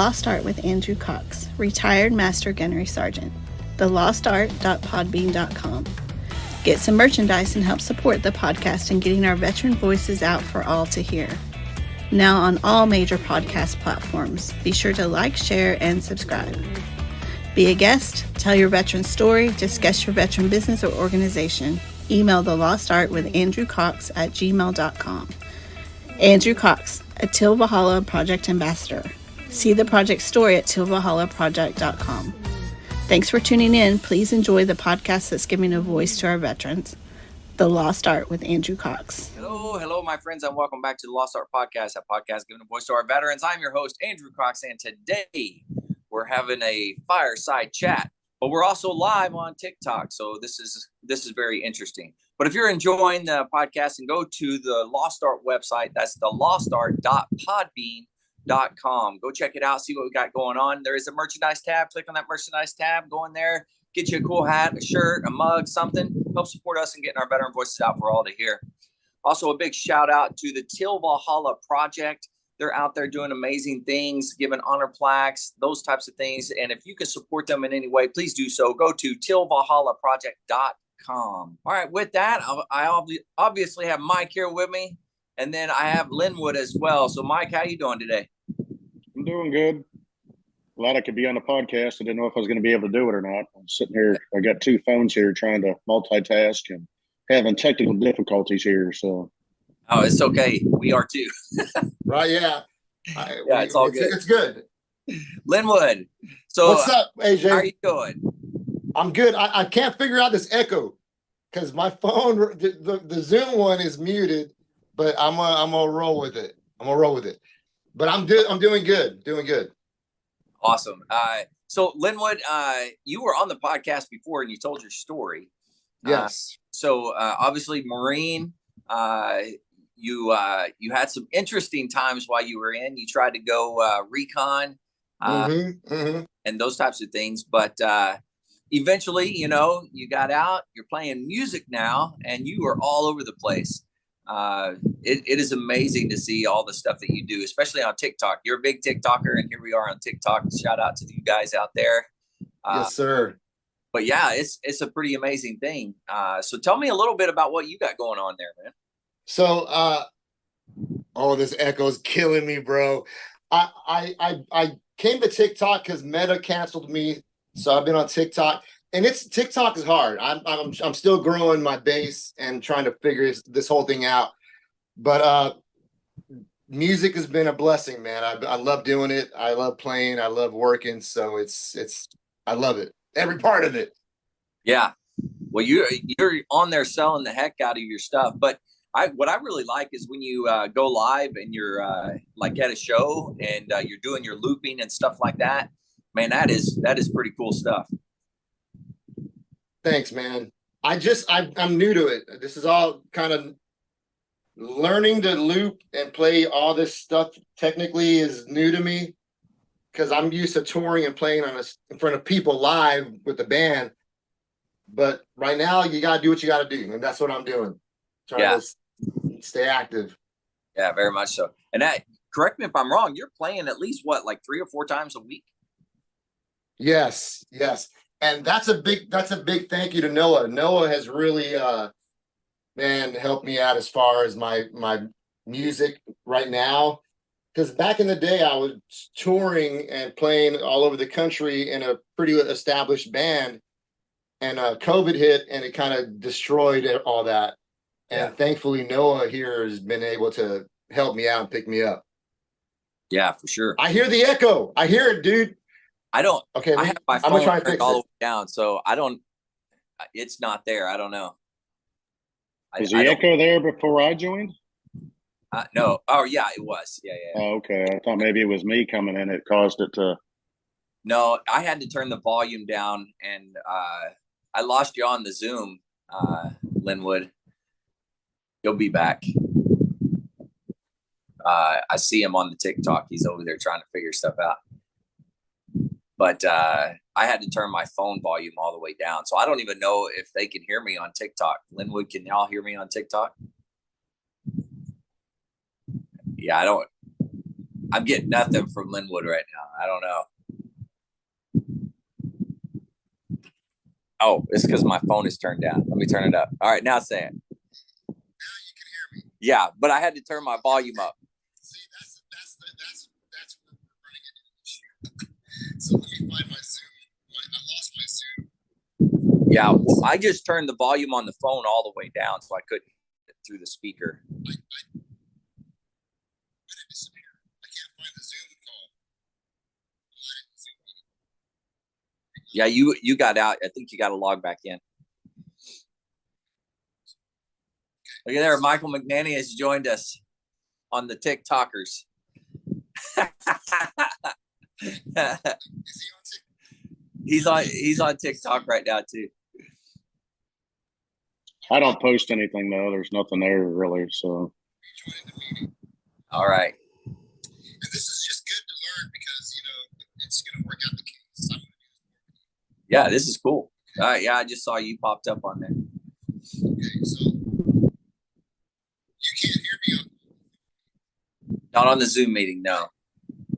Lost Art with Andrew Cox, retired Master Gunnery Sergeant. thelostart.podbean.com. Get some merchandise and help support the podcast and getting our veteran voices out for all to hear. Now on all major podcast platforms. Be sure to like, share, and subscribe. Be a guest, tell your veteran story, discuss your veteran business or organization. Email The Lost Art with Andrew Cox at gmail.com. Andrew Cox, a Till Valhalla Project Ambassador. See the project story at tillvalhallaproject.com. Thanks for tuning in. Please enjoy the podcast that's giving a voice to our veterans. The Lost Art with Andrew Cox. Hello, my friends, and welcome back to the Lost Art Podcast, a podcast giving a voice to our veterans. I'm your host, Andrew Cox, and today we're having a fireside chat, but we're also live on TikTok, so this is very interesting. But if you're enjoying the podcast, and go to the Lost Art website, that's the lostart.podbean.com. Go check it out, see what we got going on. There is a merchandise tab. Click on that merchandise tab, go in there, get you a cool hat, a shirt, a mug, something. Help support us in getting our veteran voices out for all to hear. Also, a big shout out to the Till Valhalla Project. They're out there doing amazing things, giving honor plaques, those types of things. And if you can support them in any way, please do so. Go to tillvalhallaproject.com. All right, with that, I obviously have Mike here with me, and then I have Lynwood as well. So, Mike, how you doing today? I'm doing good. Glad I could be on the podcast. I didn't know if I was going to be able to do it or not. I'm sitting here. I got two phones here trying to multitask and having technical difficulties here. So, oh, it's okay. We are too. Right? Yeah. It's all good. It's good. Lynwood. So, what's up, AJ? How are you doing? I'm good. I can't figure out this echo because my phone, the Zoom one is muted, but I'm gonna roll with it. But I'm doing good. Doing good. Awesome. So Lynwood, you were on the podcast before and you told your story. Yes. So obviously Marine, you had some interesting times while you were in. You tried to go recon and those types of things, but eventually, you got out. You're playing music now, and you are all over the place. It is amazing to see all the stuff that you do, especially on TikTok. You're a big TikToker, and here we are on TikTok. Shout out to you guys out there. Yes, sir. But yeah, it's a pretty amazing thing. So tell me a little bit about what you got going on there, man. So, this echo is killing me, bro. I came to TikTok because Meta canceled me, so I've been on TikTok. And TikTok is hard. I'm still growing my base and trying to figure this whole thing out. But music has been a blessing, man. I love doing it. I love playing. I love working. So I love it. Every part of it. Yeah. Well, you're on there selling the heck out of your stuff. But what I really like is when you go live and you're like at a show and you're doing your looping and stuff like that. Man, that is pretty cool stuff. Thanks, man. I'm new to it. This is all kind of learning to loop and play all this stuff technically is new to me because I'm used to touring and playing in front of people live with the band. But right now you got to do what you got to do. And that's what I'm doing. Trying to stay active. Yeah, very much so. And correct me if I'm wrong, you're playing at least like 3 or 4 times a week? Yes. And that's a big thank you to Noah. Noah has really helped me out as far as my music right now. Because back in the day I was touring and playing all over the country in a pretty established band, and COVID hit and it kind of destroyed all that. And thankfully Noah here has been able to help me out and pick me up. Yeah, for sure. I hear the echo. I hear it, dude. I don't. Okay, I have my phone turned all the way down, so I don't. It's not there. I don't know. Was the echo there before I joined? No. Oh yeah, it was. Yeah. Oh, okay. I thought maybe it was me coming in. It caused it to. No, I had to turn the volume down, and I lost you on the Zoom, Lynwood. You'll be back. I see him on the TikTok. He's over there trying to figure stuff out. But I had to turn my phone volume all the way down. So I don't even know if they can hear me on TikTok. Lynwood, can y'all hear me on TikTok? Yeah, I don't. I'm getting nothing from Lynwood right now. I don't know. Oh, it's because my phone is turned down. Let me turn it up. All right, now say it. Now you can hear me. Yeah, but I had to turn my volume up. See, that's where we're running into the issue. So let me find my Zoom. I lost my Zoom. Yeah, well, I just turned the volume on the phone all the way down, so I couldn't hear it through the speaker. I did disappear. I can't find the Zoom call. Yeah, you got out. I think you got to log back in. Look at there, Michael McNanny has joined us on the TikTokers. He's on TikTok right now too. I don't post anything though. There's nothing there really. So. All right. And this is just good to learn because it's going to work out the case. Yeah, this is cool. Yeah, I just saw you popped up on there. Okay, so you can't hear me not on the Zoom meeting, no.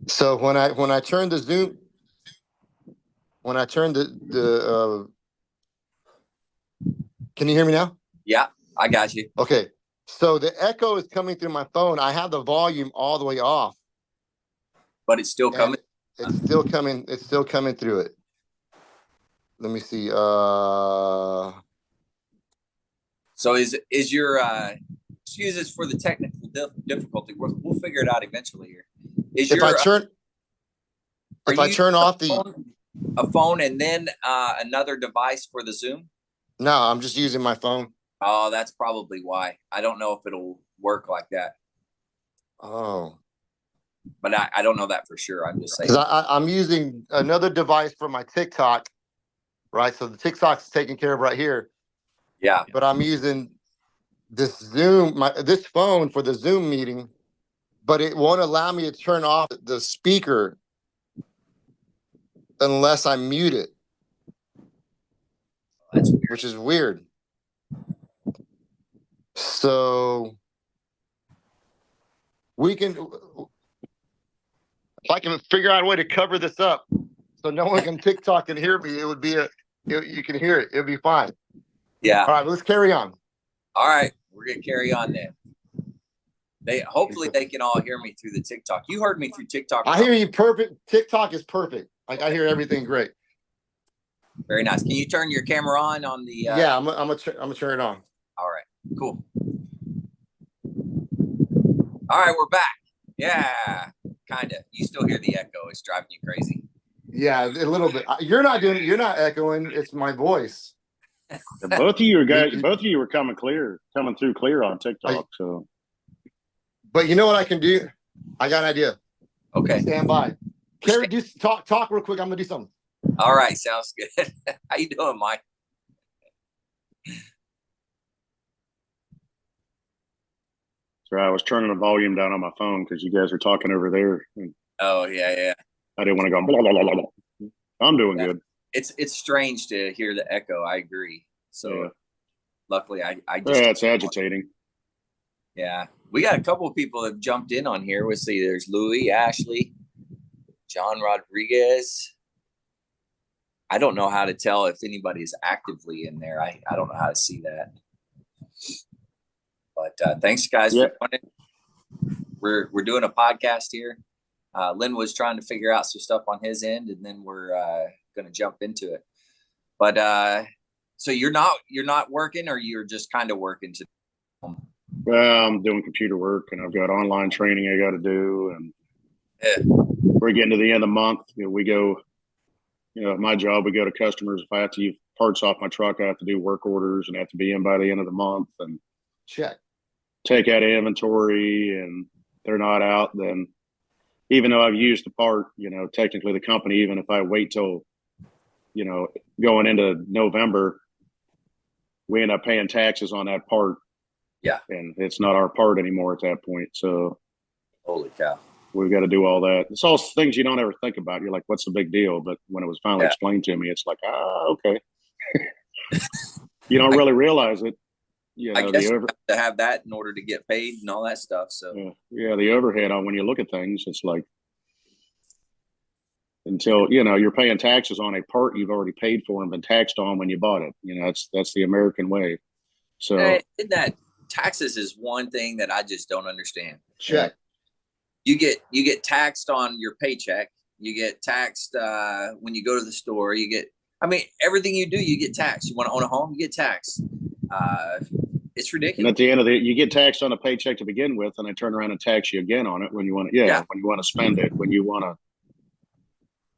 So when I turn the Zoom, when I turn the can you hear me now? Yeah, I got you. Okay. So the echo is coming through my phone. I have the volume all the way off. But it's still coming? It's still coming. It's still coming through it. Let me see. So is your excuses for the technical difficulty? We'll figure it out eventually here. If I turn off a phone and then another device for the Zoom? No, I'm just using my phone. Oh, that's probably why. I don't know if it'll work like that. Oh. But I don't know that for sure. I'm just saying. I'm using another device for my TikTok, right? So the TikTok's taken care of right here. Yeah. But I'm using this this phone for the Zoom meeting, but it won't allow me to turn off the speaker unless I mute it. That's weird. Which is weird. So if I can figure out a way to cover this up so no one can TikTok and hear me, it would be you can hear it. It'll be fine. Yeah. All right, let's carry on. All right, we're gonna carry on then. Hopefully they can all hear me through the TikTok. You heard me through TikTok. I hear you perfect. TikTok is perfect. I hear everything great. Very nice. Can you turn your camera on the? Yeah, I'm gonna turn it on. All right, cool. All right, we're back. Yeah, kind of. You still hear the echo? It's driving you crazy. Yeah, a little bit. You're not echoing. It's my voice. Both of you were coming through clear on TikTok. So, but you know what I can do? I got an idea. Okay. Stand by. Carrie, talk real quick. I'm gonna do something. All right, sounds good. How you doing, Mike? So I was turning the volume down on my phone because you guys were talking over there. Oh yeah. I didn't want to go blah, blah, blah, blah, blah. I'm doing good. It's strange to hear the echo. I agree. So luckily I just it's agitating. Yeah. We got a couple of people that have jumped in on here. We'll see. There's Louis, Ashley, John Rodriguez. I don't know how to tell if anybody's actively in there. I don't know how to see that. But thanks guys for joining. We're doing a podcast here. Lynn was trying to figure out some stuff on his end, and then we're going to jump into it. But so you're not working, or you're just kind of working to? Well, I'm doing computer work, and I've got online training I got to do, and we're getting to the end of the month. We go. My job, we go to customers. If I have to use parts off my truck, I have to do work orders and have to be in by the end of the month and take out inventory, and they're not out. Then even though I've used the part, technically the company, even if I wait till, going into November, we end up paying taxes on that part. Yeah. And it's not our part anymore at that point. So holy cow. We've got to do all that. It's all things you don't ever think about. You're like, what's the big deal? But when it was finally explained to me, it's like, okay. You don't really realize it. you I know, guess you have to have that in order to get paid and all that stuff. So yeah, the overhead on when you look at things, it's like until you're paying taxes on a part you've already paid for and been taxed on when you bought it. That's the American way. So that taxes is one thing that I just don't understand. Check. You get taxed on your paycheck. You get taxed when you go to the store. Everything you do, you get taxed. You want to own a home, you get taxed. It's ridiculous. And at the end of you get taxed on a paycheck to begin with, and they turn around and tax you again on it when you want to. When you want to spend it, when you want to.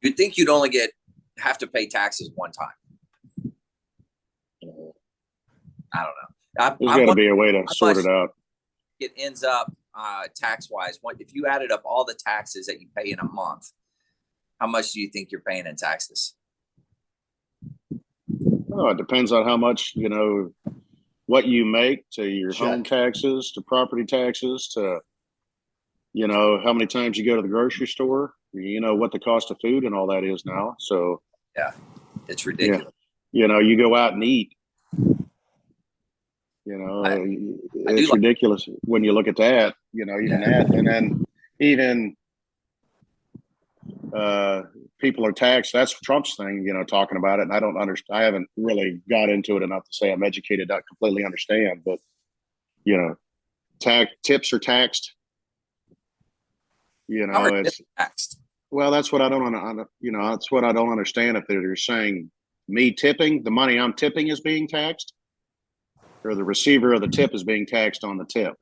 You'd think you'd only have to pay taxes one time. I don't know. There's got to be a way to sort it out. It ends up tax wise. If you added up all the taxes that you pay in a month, how much do you think you're paying in taxes? Oh, it depends on how much what you make, to your home taxes, to property taxes, to how many times you go to the grocery store, what the cost of food and all that is now. So yeah, it's ridiculous. You go out and eat, it's ridiculous when you look at that, even that. And then even people are taxed. That's Trump's thing, talking about it. And I don't understand. I haven't really got into it enough to say I'm educated, not completely understand, but tips are taxed. It's taxed. Well, that's what I don't that's what I don't understand. If they're saying me tipping, the money I'm tipping is being taxed, or the receiver of the tip is being taxed on the tip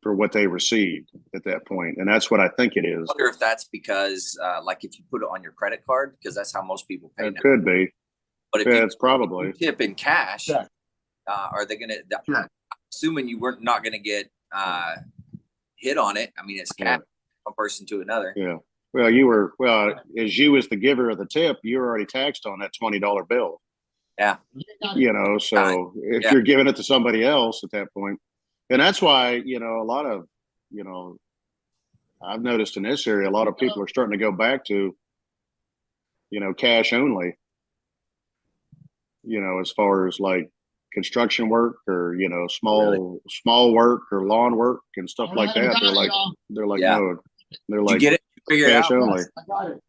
for what they received at that point. And that's what I think it is. I wonder if that's because like if you put it on your credit card, because that's how most people pay. It could be. But if it's probably tip in cash, are they going to, assuming you weren't not going to get hit on it. I mean, it's cash from one person to another. Yeah. Well, as you as the giver of the tip, you're already taxed on that $20 bill. Yeah. So if you're giving it to somebody else at that point, and that's why, a lot of, I've noticed in this area, a lot of people are starting to go back to, cash only, as far as like construction work or, small work or lawn work and stuff like that. They're like, no, they're like, you get it? Figure cash it out. only. I got it.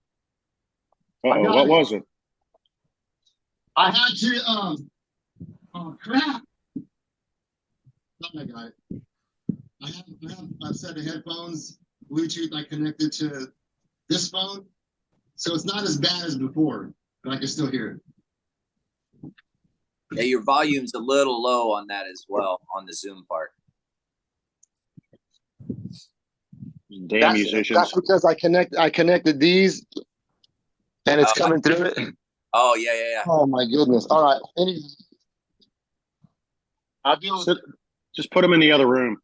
What was it? I had to, oh crap. I got it. I have a set of headphones, Bluetooth, I connected to this phone. So it's not as bad as before, but I can still hear it. Yeah, your volume's a little low on that as well, on the Zoom part. Musicians. That's because I connected these and it's coming through it. Oh, yeah. Oh my goodness. All right. Anyway. Just put them in the other room.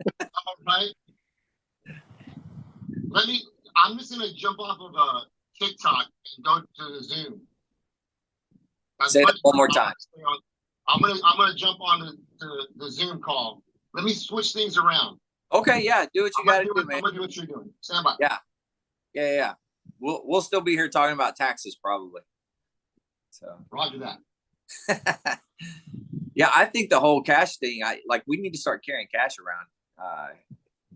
All right. I'm just gonna jump off of TikTok and go to the Zoom. Say that one more time. I'm gonna jump on the Zoom call. Let me switch things around. Okay, yeah, do what you gotta do, man. I'm gonna do what you're doing. Stand by. Yeah. We'll still be here talking about taxes probably. So Roger that. Yeah, I think the whole cash thing, we need to start carrying cash around.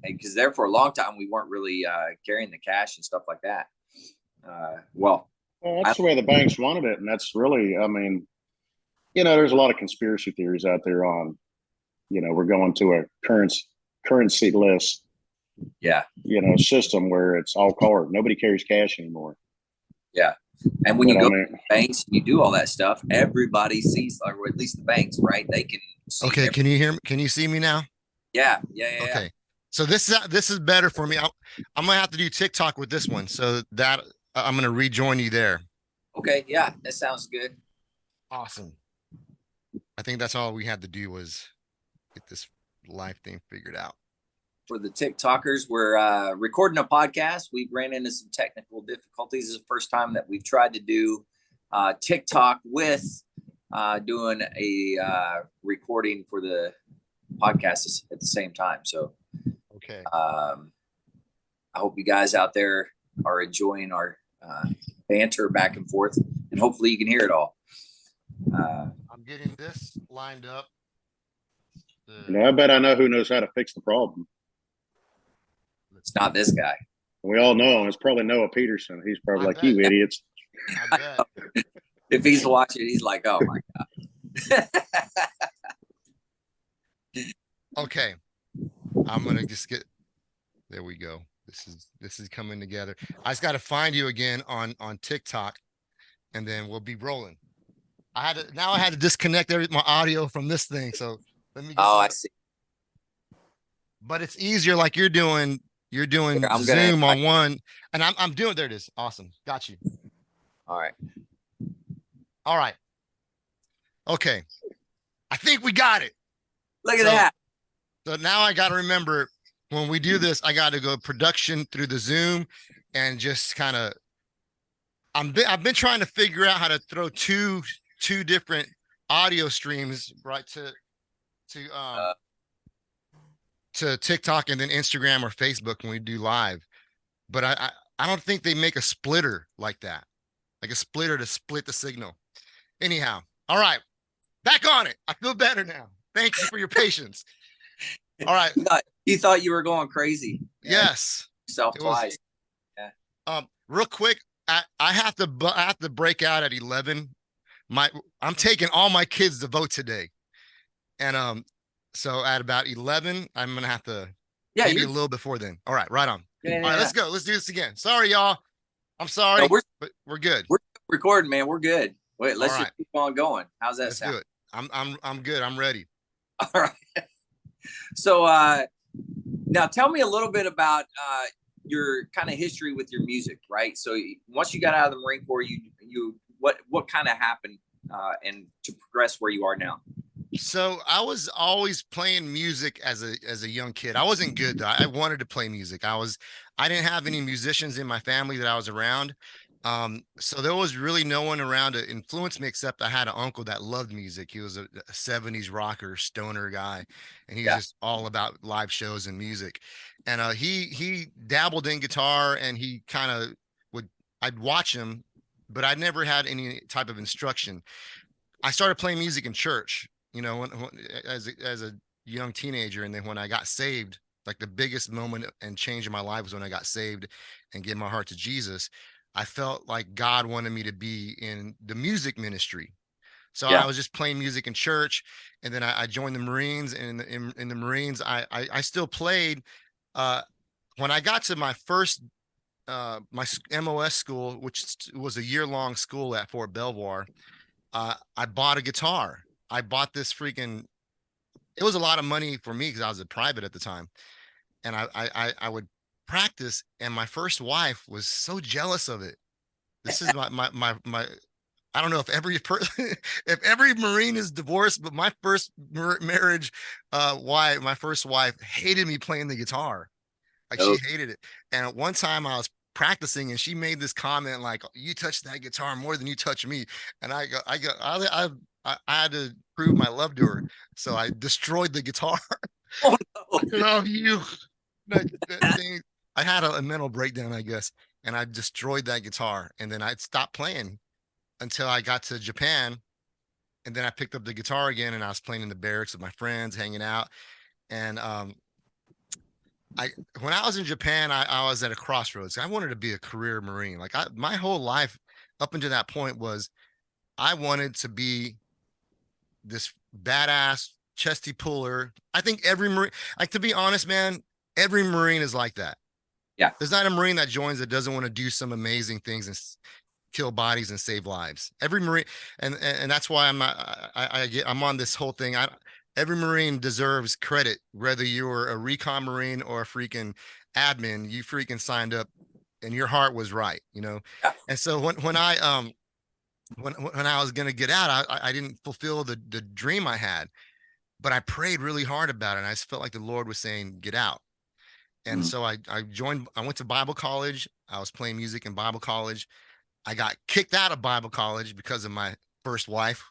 Because there for a long time we weren't really carrying the cash and stuff like that. Well, that's the way the banks wanted it, and that's really, I mean, there's a lot of conspiracy theories out there on, we're going to a currency less, system where it's all card. Nobody carries cash anymore. Yeah, and when you go to banks and you do all that stuff, everybody sees, or at least the banks, right? They can see. Okay, can you hear me? Can you see me now? Yeah. Okay. So this is better for me. I'm gonna have to do TikTok with this one, so that I'm gonna rejoin you there. Okay, yeah, that sounds good. Awesome. I think that's all we had to do was get this live thing figured out. For the TikTokers, we're recording a podcast. We ran into some technical difficulties. This is the first time that we've tried to do TikTok with doing a recording for the podcast at the same time. So, okay. I hope you guys out there are enjoying our banter back and forth, and hopefully you can hear it all. I'm I'm getting this lined up. I bet I know who knows how to fix the problem. It's not this guy. We all know him. It's probably Noah Peterson. He's probably like, bet. you idiots. I bet. If he's watching, he's like, oh my God. Okay. I'm gonna just get there we go. This is coming together. I just gotta find you again on TikTok, and then we'll be rolling. I had to disconnect my audio from this thing. So let me get I see. But it's easier like you're doing Here, I'm Zoom on one, and I'm doing there it is. Awesome. Got you. All right. All right. Okay. I think we got it. Look at that. So now I got to remember when we do this, I got to go production through the Zoom and just kind of, I've been trying to figure out how to throw two different audio streams right to TikTok and then Instagram or Facebook when we do live. But I don't think they make a splitter like that, like a splitter to split the signal. Anyhow, all right, back on it. I feel better now. Thank you for your patience. All right. You thought you were going crazy. Yes. Yourself twice. Yeah. Real quick, I have to break out at 11. I'm taking all my kids to vote today, and so at about 11, I'm gonna have to maybe a little before then. All right, right on. Yeah, all right, let's go. Let's do this again. Sorry, y'all. I'm sorry, but we're good. We're recording, man. We're good. Wait, let's just keep on going. How's that sound? Do it. I'm good. I'm ready. All right. So now tell me a little bit about your kind of history with your music, right? So once you got out of the Marine Corps, what kind of happened and to progress where you are now? So I was always playing music as a young kid. I wasn't good though. I wanted to play music. I didn't have any musicians in my family that I was around. So there was really no one around to influence me except I had an uncle that loved music. He was a 70s rocker, stoner guy, and he was just all about live shows and music. And he dabbled in guitar, and he kind of I'd watch him, but I never had any type of instruction. I started playing music in church, as a young teenager, and then when I got saved, like the biggest moment and change in my life was when I got saved and gave my heart to Jesus. I felt like God wanted me to be in the music ministry. So I was just playing music in church, and then I joined the Marines, and in the Marines, I still played. When I got to my first, my MOS school, which was a year-long school at Fort Belvoir, I bought a guitar. I bought this it was a lot of money for me because I was a private at the time. And I would practice, and my first wife was so jealous of it. This is my I don't know if if every Marine is divorced, but my first marriage, my first wife hated me playing the guitar. Like she hated it. And at one time I was practicing, and she made this comment like, "You touch that guitar more than you touch me." And I had to prove my love to her, so I destroyed the guitar. Oh no! I love you. That thing, I had a mental breakdown, I guess, and I destroyed that guitar. And then I stopped playing until I got to Japan, and then I picked up the guitar again, and I was playing in the barracks with my friends, hanging out. And when I was in Japan, I was at a crossroads. I wanted to be a career Marine. Like my whole life up until that point was I wanted to be this badass chesty puller. I think every Marine, like, to be honest, man, every Marine is like that. Yeah. There's not a Marine that joins that doesn't want to do some amazing things and kill bodies and save lives. Every Marine, and that's why I'm on this whole thing. Every Marine deserves credit, whether you're a recon Marine or a freaking admin. You freaking signed up, and your heart was right, Yeah. And so when I was gonna get out, I didn't fulfill the dream I had, but I prayed really hard about it, and I just felt like the Lord was saying, "Get out." And so I went to Bible college. I was playing music in Bible college. I got kicked out of Bible college because of my first wife.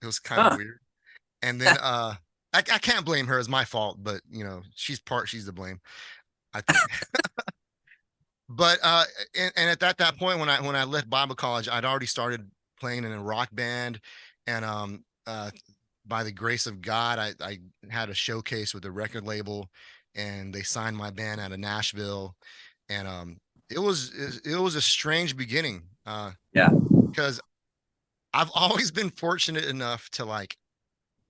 It was kind of weird. And then I can't blame her. It's my fault, but she's to blame, I think. But and at that point when I left Bible college, I'd already started playing in a rock band, and by the grace of God, I had a showcase with the record label, and they signed my band out of Nashville, and it was a strange beginning, Yeah. because I've always been fortunate enough to like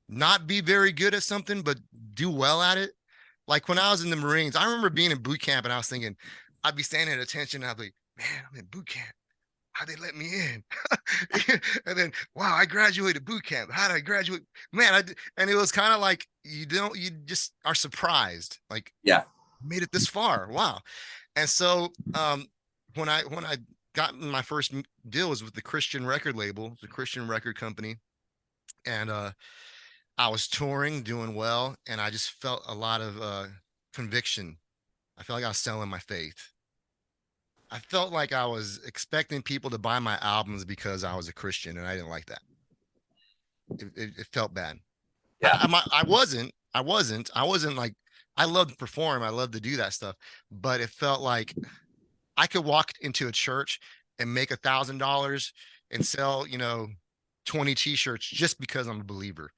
not be very good at something, but do well at it. Like when I was in the Marines, I remember being in boot camp and I was thinking, I'd be standing at attention. And I'd be, man, I'm in boot camp. How'd they let me in? And then, wow, I graduated boot camp. How did I graduate? Man, and it was kind of like, you just are surprised. Like, Yeah. made it this far. Wow. And so, when I got my first deal was with the Christian record label, the Christian record company. And, I was touring, doing well, and I just felt a lot of conviction. I felt like I was selling my faith. I felt like I was expecting people to buy my albums because I was a Christian, and I didn't like that. It felt bad. Yeah. I wasn't like, I love to perform. I love to do that stuff, but it felt like I could walk into a church and make $1,000 and sell, 20 t-shirts just because I'm a believer.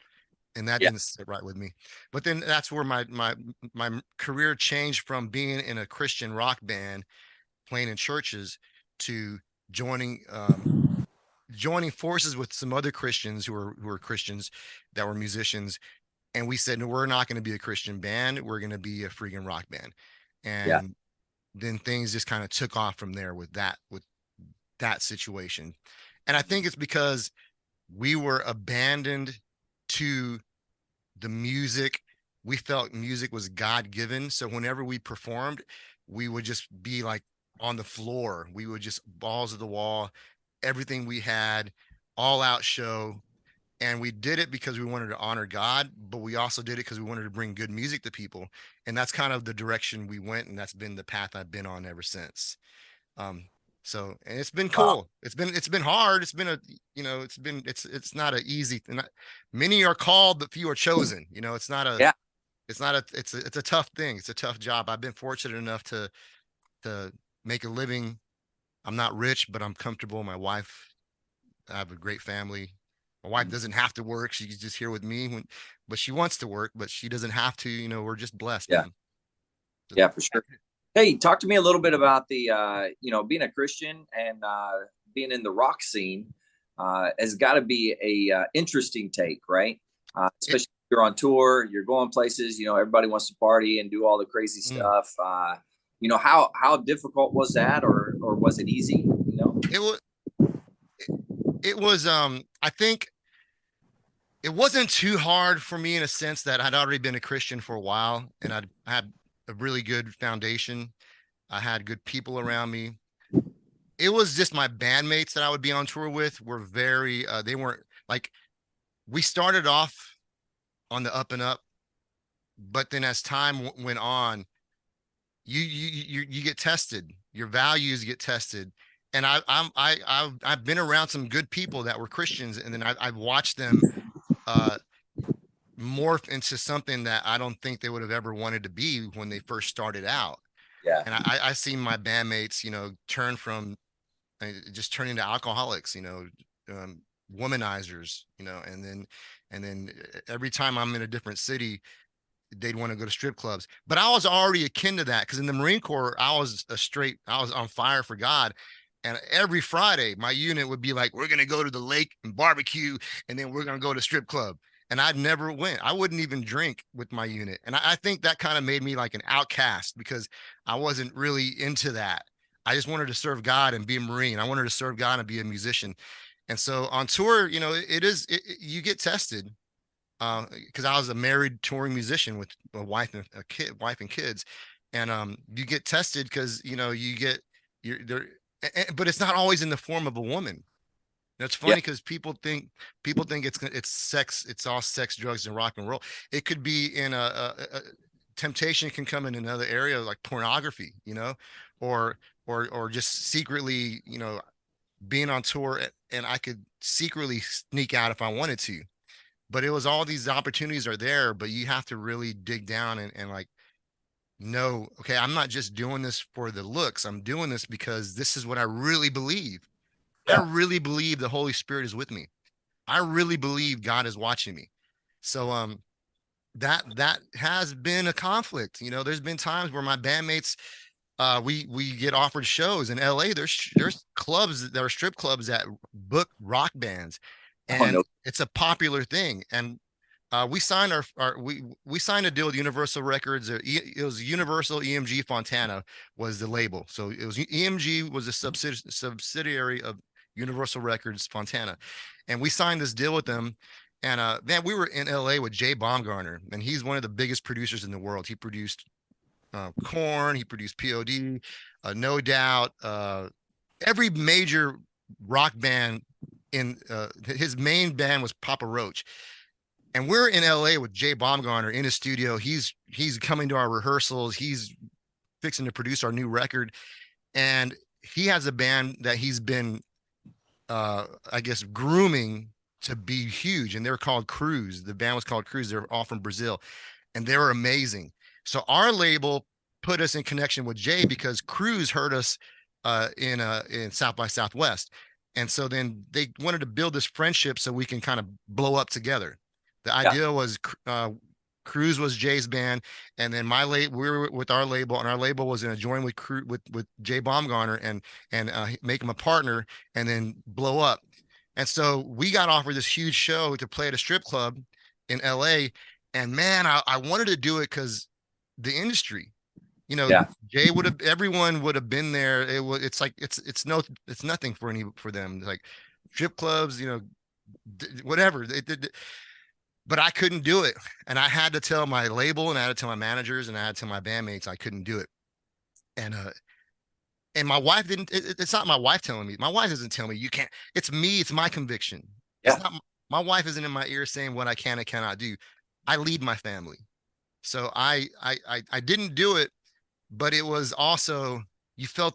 And that didn't sit right with me. But then that's where my career changed from being in a Christian rock band playing in churches to joining forces with some other Christians who were Christians that were musicians. And we said, no, we're not going to be a Christian band. We're going to be a freaking rock band. And then things just kind of took off from there with that situation. And I think it's because we were abandoned to the music. We felt music was God-given. So whenever we performed, we would just be like on the floor. We would just balls to the wall, everything we had, all out show. And we did it because we wanted to honor God, but we also did it because we wanted to bring good music to people. And that's kind of the direction we went. And that's been the path I've been on ever since. So, and it's been cool. It's been hard. It's been it's not an easy thing. Many are called, but few are chosen. It's a tough thing. It's a tough job. I've been fortunate enough to make a living. I'm not rich, but I'm comfortable. I have a great family. My wife doesn't have to work. She's just here with me but she wants to work, but she doesn't have to. We're just blessed. Yeah. Man. Yeah, for sure. Hey, talk to me a little bit about the, being a Christian and being in the rock scene has got to be a interesting take, right? Especially if you're on tour, you're going places, everybody wants to party and do all the crazy stuff. How difficult was that, or was it easy? It was, I think it wasn't too hard for me in a sense that I'd already been a Christian for a while, and I had a really good foundation. I had good people around me. It was just my bandmates that I would be on tour with were very, they weren't like, we started off on the up and up, but then as time went on, you get tested, your values get tested. And I've been around some good people that were Christians, and then I've watched them morph into something that I don't think they would have ever wanted to be when they first started out. Yeah. And I seen my bandmates, turn from just turning to alcoholics, womanizers, and then every time I'm in a different city, they'd want to go to strip clubs. But I was already akin to that because in the Marine Corps, I was on fire for God. And every Friday, my unit would be like, we're going to go to the lake and barbecue, and then we're going to go to strip club. And I'd never went. I wouldn't even drink with my unit. And I think that kind of made me like an outcast because I wasn't really into that. I just wanted to serve God and be a Marine. I wanted to serve God and be a musician. And so on tour, you get tested because I was a married touring musician with a wife and kids. And you get tested because, you're there. But it's not always in the form of a woman. It's funny because people think it's sex. It's all sex, drugs, and rock and roll. It could be in a temptation can come in another area like pornography, or just secretly, being on tour, and I could secretly sneak out if I wanted to. But it was all these opportunities are there, but you have to really dig down and like, no, okay, I'm not just doing this for the looks. I'm doing this because this is what I really believe. I really believe the Holy Spirit is with me. I really believe God is watching me. So that has been a conflict. You know, there's been times where my bandmates, we get offered shows in LA. There's clubs, there are strip clubs that book rock bands, and it's a popular thing. And we signed we signed a deal with Universal Records. It was Universal EMG Fontana was the label. So it was EMG was a subsidiary of Universal Records Fontana, and we signed this deal with them. And man, we were in LA with Jay Baumgartner, and he's one of the biggest producers in the world. He produced Korn, he produced POD, No Doubt, every major rock band. In his main band was Papa Roach. And we're in LA with Jay Baumgartner in his studio. He's coming to our rehearsals. He's fixing to produce our new record. And he has a band that he's been, I guess, grooming to be huge. And they're called Cruise. The band was called Cruise. They're all from Brazil. And they were amazing. So our label put us in connection with Jay because Cruise heard us in South by Southwest. And so then they wanted to build this friendship so we can kind of blow up together. The idea was Cruise was Jay's band, and then we were with our label, and our label was going to join with Jay Baumgartner and make him a partner, and then blow up. And so we got offered this huge show to play at a strip club in LA, and man, I wanted to do it because the industry, you know, Jay everyone would have been there. It's like it's nothing for them, like strip clubs, you know, whatever. But I couldn't do it. And I had to tell my label, and I had to tell my managers, and I had to tell my bandmates I couldn't do it. And my wife didn't, it's not my wife telling me. My wife doesn't tell me you can't. It's me, it's my conviction. Yeah. It's not, my wife isn't in my ear saying what I can and cannot do. I lead my family. So I didn't do it, but it was also, you felt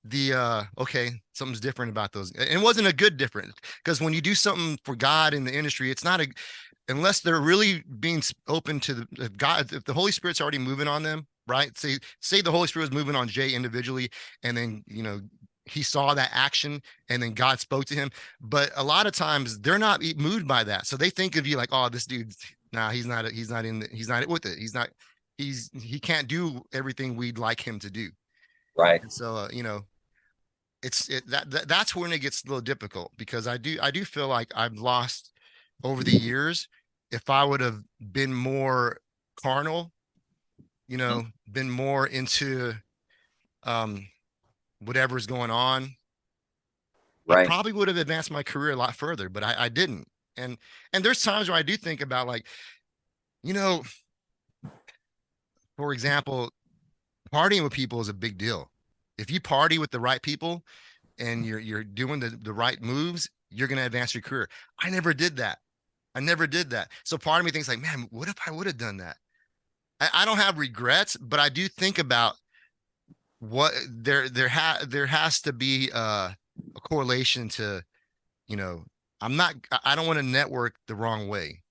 the okay, something's different about those. And it wasn't a good difference, because when you do something for God in the industry, it's not unless they're really being open to the God, if the Holy Spirit's already moving on them, right? Say the Holy Spirit was moving on Jay individually, and then, you know, he saw that action and then God spoke to him. But a lot of times they're not moved by that. So they think of you like, oh, this dude, he's not with it. He can't do everything we'd like him to do. Right. And so, you know, that's when it gets a little difficult, because I do feel like I've lost over the years. If I would have been more carnal, you know, been more into whatever's going on, right, I probably would have advanced my career a lot further, but I didn't. And there's times where I do think about, like, you know, for example, partying with people is a big deal. If you party with the right people and you're doing the right moves, you're going to advance your career. I never did that. So part of me thinks like, man, what if I would have done that? I don't have regrets, but I do think about what there has to be a correlation to, you know, I don't want to network the wrong way,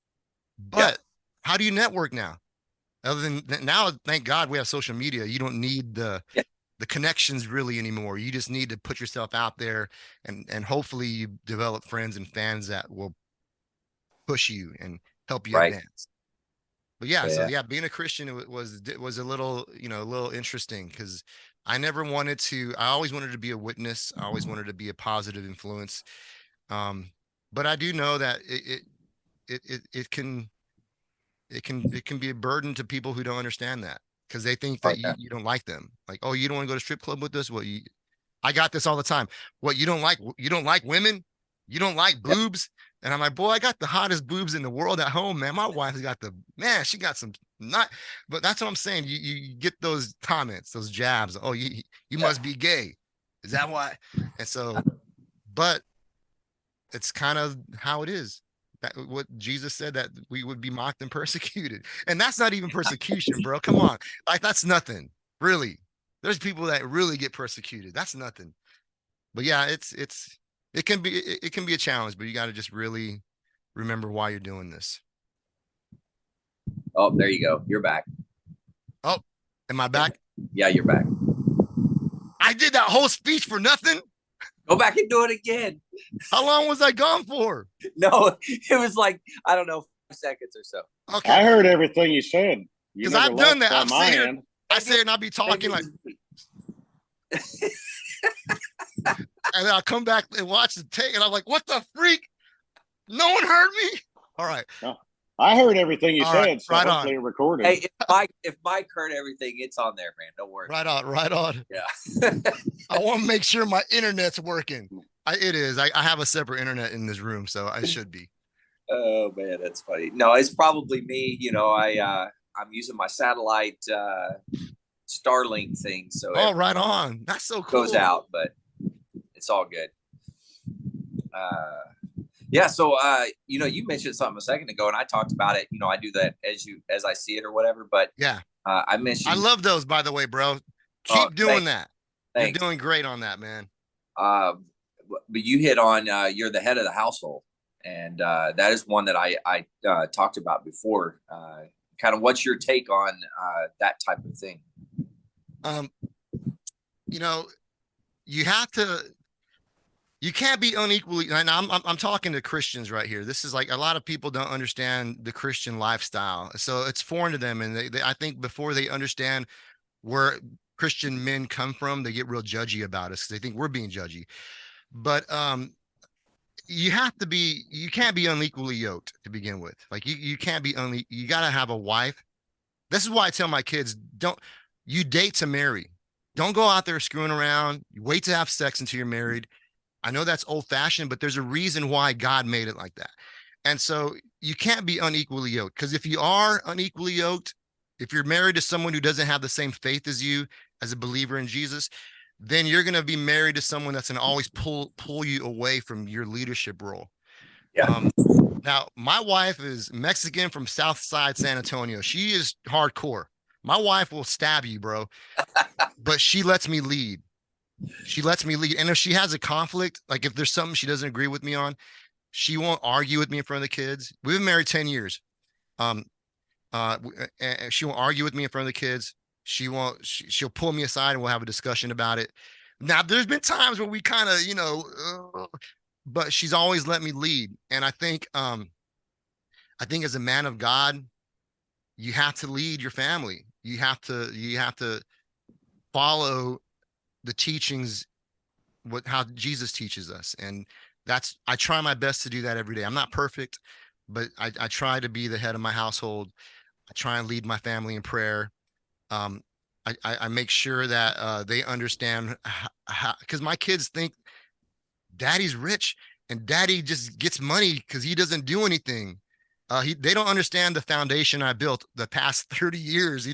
but how do you network now? Other than now, thank God we have social media. You don't need the connections really anymore. You just need to put yourself out there, and hopefully you develop friends and fans that will push you and help you advance. But so being a Christian, it was a little, you know, a little interesting, because I always wanted to be a witness. I always wanted to be a positive influence. But I do know that it can be a burden to people who don't understand that, because they think that you don't like them. Like, oh, you don't want to go to strip club with us? What, I got this all the time. What, you don't like women? You don't like boobs? And I'm like, boy, I got the hottest boobs in the world at home, man. My wife's got she got some, not, but that's what I'm saying. You get those comments, those jabs. Oh, you must be gay. Is that why? And so, but it's kind of how it is. That what Jesus said, that we would be mocked and persecuted. And that's not even persecution, bro. Come on. Like, that's nothing, really. There's people that really get persecuted. That's nothing. But yeah, it can be a challenge, but you got to just really remember why you're doing this. Oh, there you go. You're back. Oh, am I back? Yeah, you're back. I did that whole speech for nothing. Go back and do it again. How long was I gone for? No, it was like, I don't know, 5 seconds or so. Okay. I heard everything you said. Because I've done that. I've seen here. I sit and I'll be talking like, and then I'll come back and watch the tape, and I'm like, what the freak? No one heard me? All right. No, I heard everything you said, so right hopefully on. It recorded. Hey, if Mike heard everything, it's on there, man. Don't worry. Right on. Yeah. I want to make sure my internet's working. It is. I have a separate internet in this room, so I should be. Oh man, that's funny. No, it's probably me. You know, I'm using my satellite Starlink thing, so right on. That's so cool. Goes out, but it's all good. Yeah. So you know, you mentioned something a second ago, and I talked about it. You know, I do that as I see it or whatever. But yeah, I mentioned. I love those, by the way, bro. Keep doing that. Thanks. You're doing great on that, man. But you hit on you're the head of the household. And that is one that I talked about before. Kind of what's your take on that type of thing? You know, you can't be unequally, and I'm talking to Christians right here. This is like, a lot of people don't understand the Christian lifestyle. So it's foreign to them. And I think before they understand where Christian men come from, they get real judgy about us because they think we're being judgy. But you can't be unequally yoked to begin with. Like you can't be you got to have a wife. This is why I tell my kids, you date to marry. Don't go out there screwing around. You wait to have sex until you're married. I know that's old fashioned, but there's a reason why God made it like that. And so you can't be unequally yoked, because if you are unequally yoked, if you're married to someone who doesn't have the same faith as you, as a believer in Jesus, then you're going to be married to someone that's going to always pull you away from your leadership role. Yeah. Now, my wife is Mexican from South Side San Antonio. She is hardcore. My wife will stab you, bro. But she lets me lead. She lets me lead. And if she has a conflict, like if there's something she doesn't agree with me on, she won't argue with me in front of the kids. We've been married 10 years. She won't argue with me in front of the kids. She'll pull me aside and we'll have a discussion about it. Now, there's been times where we kind of, but she's always let me lead. And I think as a man of God, you have to lead your family. You have to follow the teachings, how Jesus teaches us. And I try my best to do that every day. I'm not perfect, but I try to be the head of my household. I try and lead my family in prayer. I make sure that they understand how, because my kids think daddy's rich and daddy just gets money because he doesn't do anything. They don't understand the foundation I built the past 30 years,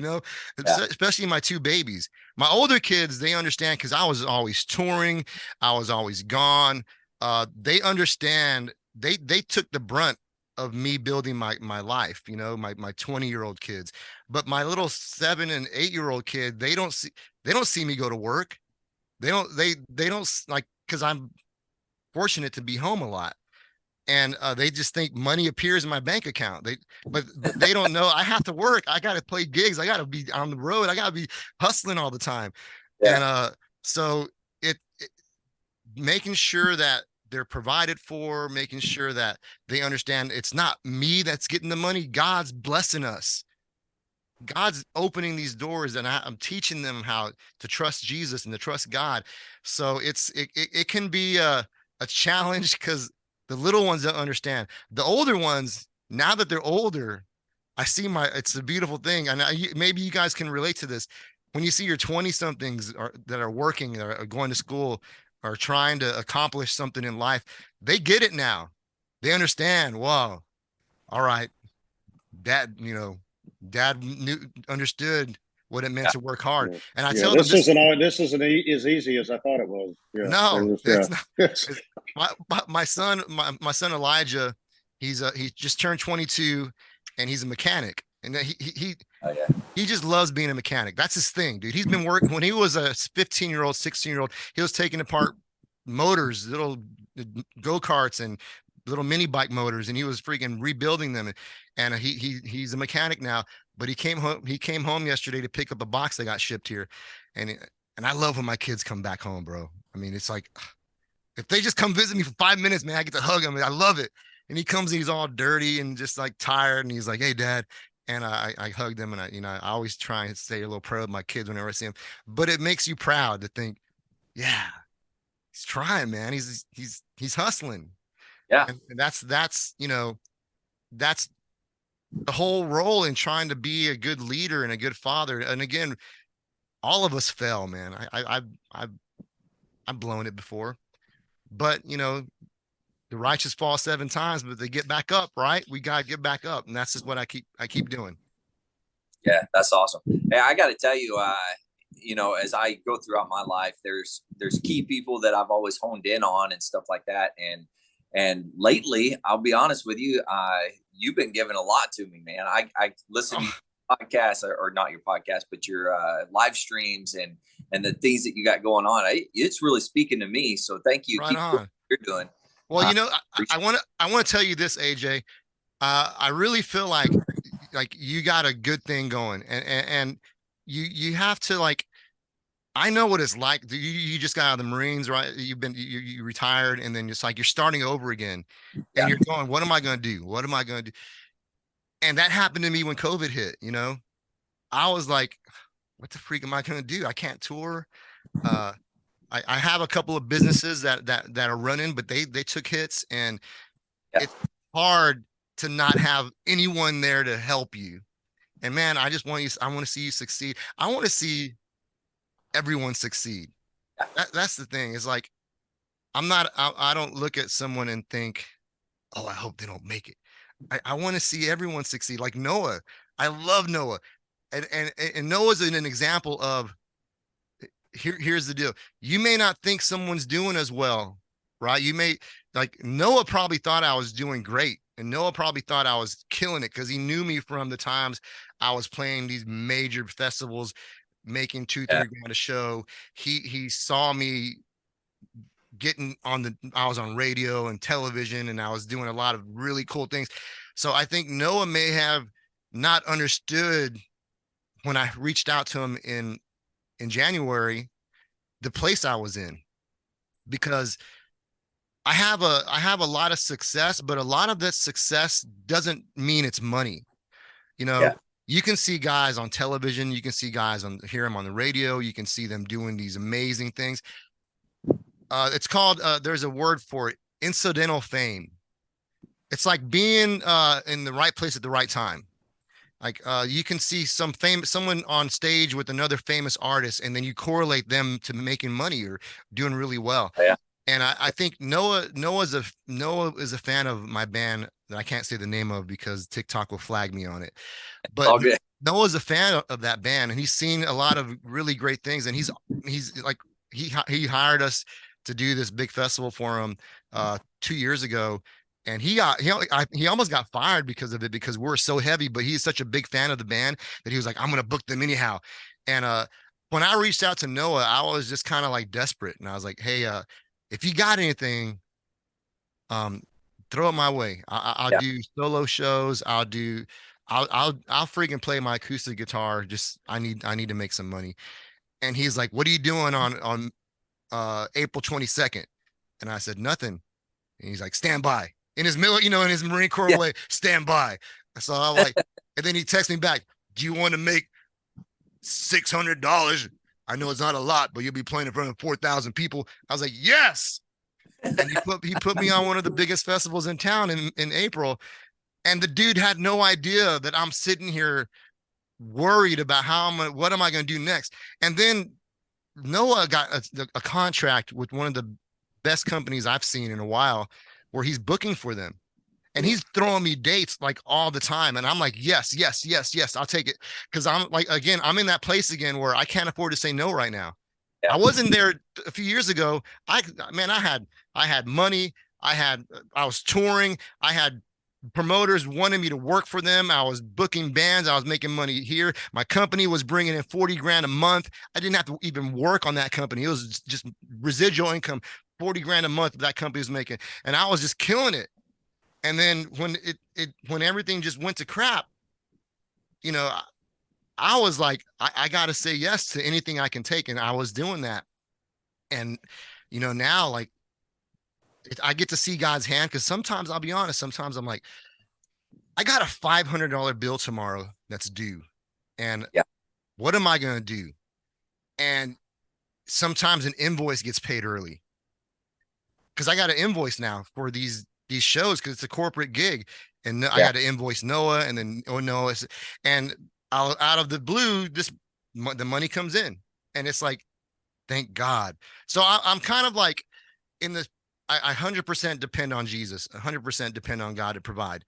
especially my two babies. My older kids, they understand because I was always touring. I was always gone. They understand. They took the brunt of me building my life, my 20-year-old kids. But my little 7 and 8-year-old kid, they don't see me go to work. They don't like, because I'm fortunate to be home a lot. And they just think money appears in my bank account. But they don't know I have to work. I got to play gigs. I got to be on the road. I got to be hustling all the time. Yeah. And so it making sure that they're provided for, making sure that they understand it's not me that's getting the money. God's blessing us. God's opening these doors, and I'm teaching them how to trust Jesus and to trust God. So it can be a challenge because the little ones don't understand. The older ones, now that they're older, I see it's a beautiful thing. And maybe you guys can relate to this. When you see your 20-somethings that are working, that are going to school, or trying to accomplish something in life, they get it now. They understand. Wow. All right. Dad understood what it meant to work hard. And I tell them this isn't as easy as I thought it was. Yeah. No, it's not. My son Elijah, he just turned 22 and he's a mechanic. And he just loves being a mechanic. That's his thing, dude. He's been working when he was a 15-year-old, 16-year-old. He was taking apart motors, little go-karts and little mini bike motors, and he was freaking rebuilding them. And he's a mechanic now. But he came home yesterday to pick up a box that got shipped here, and I love when my kids come back home, bro. I mean, it's like If they just come visit me for 5 minutes, man, I get to hug him. I love it. And he comes and he's all dirty and just like tired. And he's like, "Hey, Dad." And I hugged him, and I always try and say a little prayer with my kids whenever I see him. But it makes you proud to think, yeah, he's trying, man. He's hustling. Yeah. And that's that's the whole role in trying to be a good leader and a good father. And again, all of us fail, man. I've blown it before, but the righteous fall 7 times, but they get back up, right? We gotta get back up, and that's just what I keep doing. Yeah, that's awesome. Hey, I got to tell you, as I go throughout my life, there's key people that I've always honed in on and stuff like that. And lately, I'll be honest with you, you've been giving a lot to me, man. I listen to your podcast, or not your podcast, but your live streams and the things that you got going on. It's really speaking to me. So thank you. Right Keep on. doing what you're doing. Well, I want to tell you this, AJ. I really feel like you got a good thing going, and you have to like. I know what it's like. You just got out of the Marines, right? You retired, and then it's like you're starting over again, and you're going, "What am I going to do? What am I going to do?" And that happened to me when COVID hit. I was like, "What the freak am I going to do? I can't tour." I have a couple of businesses that are running, but they took hits, and it's hard to not have anyone there to help you. And man, I want to see you succeed. I want to see everyone succeed. That's the thing. It's like I don't look at someone and think, "Oh, I hope they don't make it." I want to see everyone succeed. Like Noah. I love Noah. And Noah's an example of here's the deal. You may not think someone's doing as well, right? You may like Noah probably thought I was doing great. And Noah probably thought I was killing it because he knew me from the times I was playing these major festivals, making 2-3 grand a show. He saw me I was on radio and television, and I was doing a lot of really cool things. So I think Noah may have not understood when I reached out to him in January, the place I was in, because I have a lot of success, but a lot of that success doesn't mean it's money. You can see guys on television, you can see guys hear them on the radio, you can see them doing these amazing things. It's called there's a word for it, incidental fame. It's like being in the right place at the right time. Like you can see someone on stage with another famous artist, and then you correlate them to making money or doing really well. Yeah. And I think Noah is a fan of my band that I can't say the name of because TikTok will flag me on it. But Noah's a fan of that band, and he's seen a lot of really great things. And he's like he hired us to do this big festival for him 2 years ago. And he almost got fired because of it, because we're so heavy, but he's such a big fan of the band that he was like, "I'm going to book them anyhow." And when I reached out to Noah, I was just kind of like desperate. And I was like, "Hey, if you got anything, throw it my way. I'll do solo shows. I'll freaking play my acoustic guitar. Just, I need to make some money." And he's like, "What are you doing on April 22nd?" And I said, "Nothing." And he's like, "Stand by." In his in his Marine Corps way, "Stand by." So I'm like, and then he texts me back, "Do you want to make $600? I know it's not a lot, but you'll be playing in front of 4,000 people." I was like, "Yes." And he put me on one of the biggest festivals in town in April. And the dude had no idea that I'm sitting here worried about what am I going to do next? And then Noah got a contract with one of the best companies I've seen in a while, where he's booking for them, and he's throwing me dates like all the time. And I'm like, yes, yes, yes, yes, I'll take it. Cause I'm like, again, I'm in that place again where I can't afford to say no right now. I wasn't there a few years ago. I had money. I was touring. I had promoters wanted me to work for them. I was booking bands. I was making money here. My company was bringing in 40 grand a month. I didn't have to even work on that company. It was just residual income, 40 grand a month that company was making. And I was just killing it. And then when everything just went to crap, I was like, I got to say yes to anything I can take. And I was doing that. And, now, like, I get to see God's hand, because sometimes I'll be honest, sometimes I'm like, I got a $500 bill tomorrow that's due. And Yeah. what am I going to do? And sometimes an invoice gets paid early, because I got an invoice now for these shows, because it's a corporate gig. And I got to invoice Noah, and then Noah, and out of the blue, the money comes in, and it's like, thank God. So I'm kind of like in the, I 100% depend on Jesus, 100% depend on God to provide.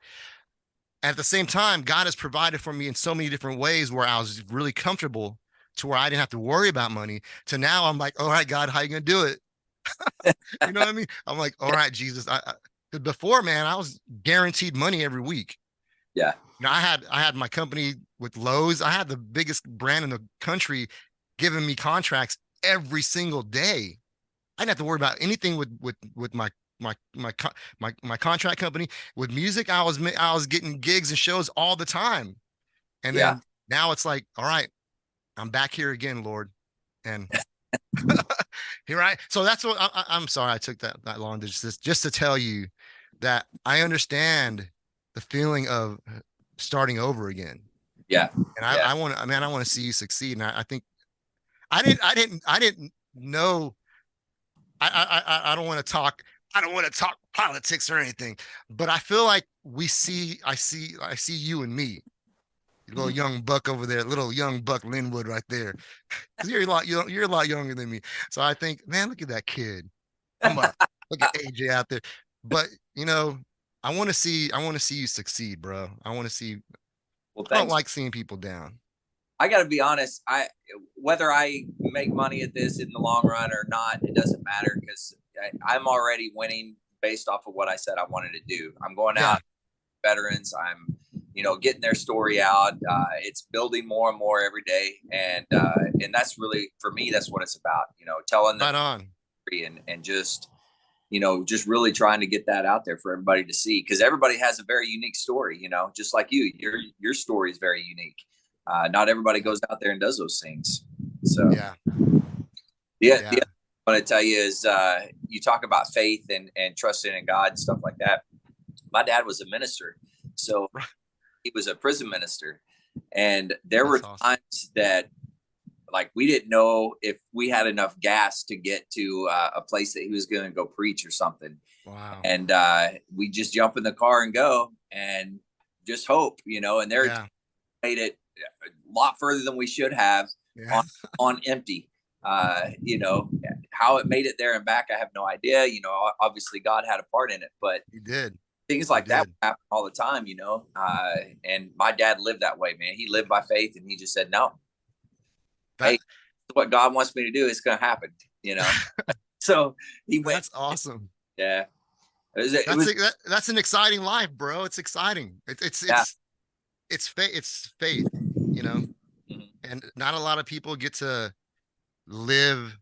At the same time, God has provided for me in so many different ways where I was really comfortable, to where I didn't have to worry about money, to now I'm like, all right, God, how you gonna do it? You know what I mean? I'm like, all right, Jesus. Before, man, I was guaranteed money every week. Yeah. You know, I had my company with Lowe's. I had the biggest brand in the country giving me contracts every single day. I didn't have to worry about anything with my contract company. With music, I was getting gigs and shows all the time. And Yeah. then now it's like, all right, I'm back here again, Lord. And here so that's what I'm sorry I took that long to just to tell you that I understand the feeling of starting over again. Yeah. And I want to, man, I want to see you succeed. And I think I didn't know. I don't want to talk. I don't want to talk politics or anything, but I feel like I see you and me, little young buck over there, little young buck Lynwood right there. Because you're a lot younger than me. So I think, man, look at that kid. Look at AJ out there. But you know, I want to see you succeed, bro. I want to see. Well, I don't thanks. like seeing people down. I got to be honest. Whether I make money at this in the long run or not, it doesn't matter, because I'm already winning based off of what I said I wanted to do. I'm going out, veterans. I'm, getting their story out. It's building more and more every day, and that's really, for me, that's what it's about. Telling them Right on. and just just really trying to get that out there for everybody to see, because everybody has a very unique story. Just like your story is very unique. Not everybody goes out there and does those things. So the other I want to tell you is, you talk about faith and trusting in God and stuff like that. My dad was a minister, so he was a prison minister, and there were times that, like, we didn't know if we had enough gas to get to a place that he was going to go preach or something. Wow. And we just jump in the car and go and just hope, and they're made it a lot further than we should have on empty. How it made it there and back, I have no idea. Obviously God had a part in it, but he did. Things like that happen all the time, and my dad lived that way, man. He lived by faith, and he just said, no, hey, what God wants me to do is going to happen, So he went. That's awesome. Yeah. That's an exciting life, bro. It's exciting. It's faith, and not a lot of people get to live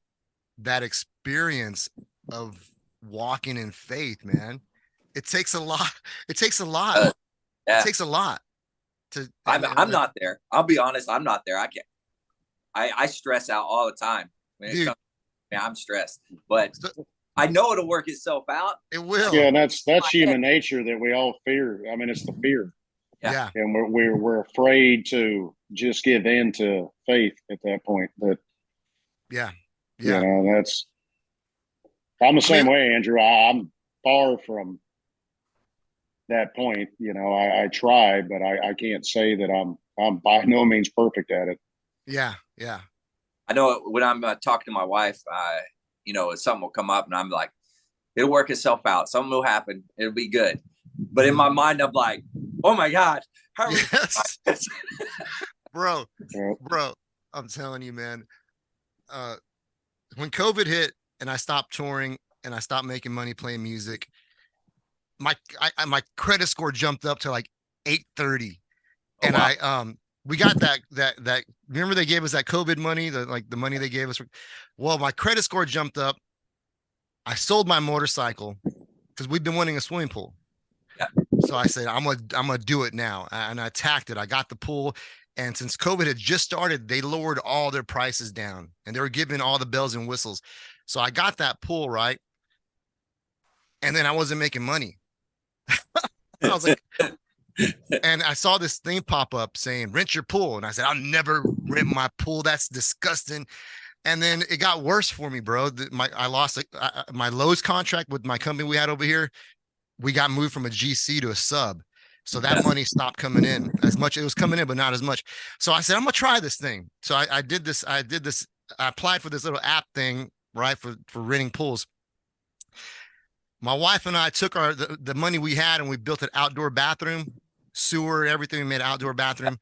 that experience of walking in faith, man. It takes a lot. It takes a lot. It takes a lot to. I'm not there. I'll be honest. I'm not there. I can't. I stress out all the time. I'm stressed, but I know it'll work itself out. It will. Yeah, and that's human nature, that we all fear. I mean, it's the fear. Yeah. And we're afraid to just give in to faith at that point. But that's. I'm the same way, Andrew. I'm far from that point. I try, but I can't say that I'm by no means perfect at it. Yeah. I know when I'm talking to my wife, something will come up and I'm like, it'll work itself out. Something will happen. It'll be good. But in my mind, I'm like, oh my God. Bro, I'm telling you, man, when COVID hit and I stopped touring and I stopped making money playing music, my credit score jumped up to like 830. And wow. We got that. Remember they gave us that COVID money, the money they gave us. Well, my credit score jumped up. I sold my motorcycle because we've been wanting a swimming pool. Yeah. So I said, I'm gonna do it now, and I attacked it. I got the pool, and since COVID had just started, they lowered all their prices down, and they were giving all the bells and whistles. So I got that pool, right. And then I wasn't making money. I was like, and I saw this thing pop up saying, rent your pool. And I said, I'll never rent my pool. That's disgusting. And then it got worse for me, bro. I lost my Lowe's contract with my company we had over here. We got moved from a GC to a sub. So that money stopped coming in as much. It was coming in, but not as much. So I said, I'm going to try this thing. So I did this. I applied for this little app thing, right? For renting pools. My wife and I took the money we had and we built an outdoor bathroom, sewer, everything. We made an outdoor bathroom.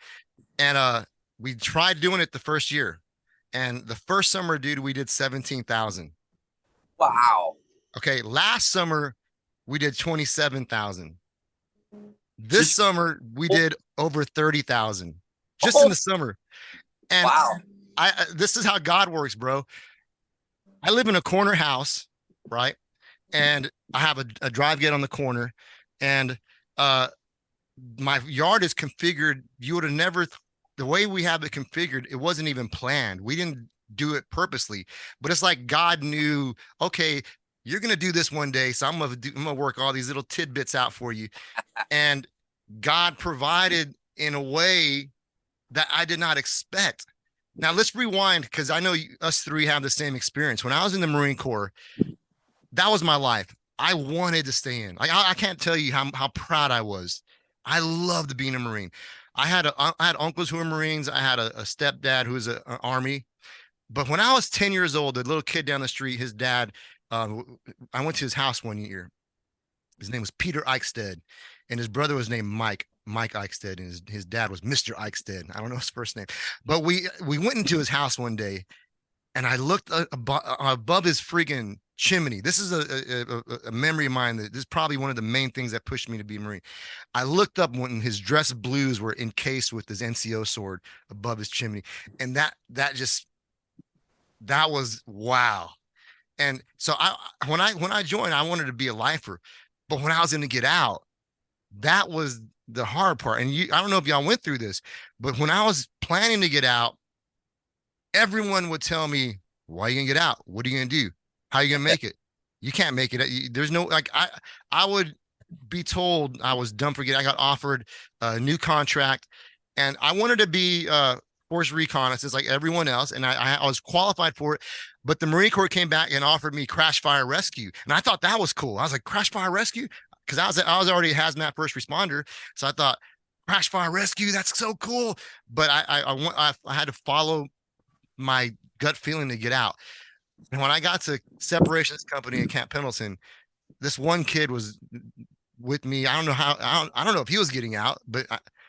And we tried doing it the first year. And the first summer, dude, we did 17,000. Wow. Okay. Last summer, we did 27,000. This summer, we did over 30,000 just in the summer. And wow. This is how God works, bro. I live in a corner house, right? And I have a drive gate on the corner, and my yard is configured. You would have never, the way we have it configured, it wasn't even planned. We didn't do it purposely, but it's like God knew, okay, you're going to do this one day. So I'm going to work all these little tidbits out for you. And God provided in a way that I did not expect. Now let's rewind, because I know us three have the same experience. When I was in the Marine Corps, that was my life. I wanted to stay in. Like I can't tell you how proud I was. I loved being a Marine. I had uncles who were Marines. I had a stepdad who was an Army. But when I was 10 years old, the little kid down the street, his dad, I went to his house one year. His name was Peter Eichstead, and his brother was named Mike Eichstead, and his dad was Mr. Eichstead. I don't know his first name, but we went into his house one day, and I looked above his freaking chimney. This is a memory of mine. That this is probably one of the main things that pushed me to be a Marine. I looked up when his dress blues were encased with his NCO sword above his chimney, and that was wow. And so when I joined, I wanted to be a lifer, but when I was going to get out, that was the hard part. And I don't know if y'all went through this, but when I was planning to get out, everyone would tell me, why are you going to get out? What are you going to do? How are you going to make it? You can't make it. There's no, like, I would be told I was dumb for getting, I got offered a new contract, and I wanted to be force reconnaissance like everyone else. And I was qualified for it, but the Marine Corps came back and offered me crash fire rescue. And I thought that was cool. I was like, crash fire rescue? Because I was already a hazmat first responder. So I thought crash fire rescue, that's so cool. But I had to follow my gut feeling to get out. And when I got to Separations Company in Camp Pendleton, this one kid was with me. I don't know how, I don't know if he was getting out, but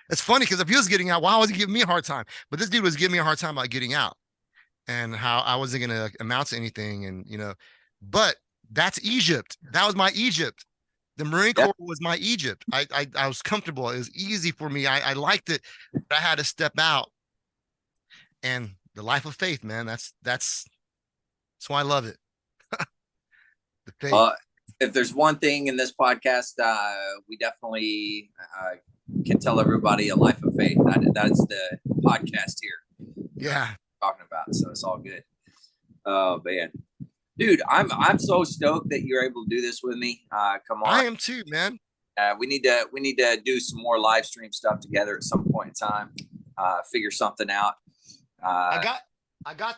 it's funny because if he was getting out, why was he giving me a hard time? But this dude was giving me a hard time about getting out and how I wasn't going to amount to anything. And, but that's Egypt. That was my Egypt. The Marine Corps was my Egypt. I was comfortable. It was easy for me. I liked it. But I had to step out. And the life of faith, man, that's why I love it. The faith. If there's one thing in this podcast, we definitely can tell everybody a life of faith. That's the podcast here. Yeah. Talking about. So it's all good. Oh man. Dude, I'm so stoked that you're able to do this with me. Come on. I am too, man. We need to do some more live stream stuff together at some point in time. Figure something out. I got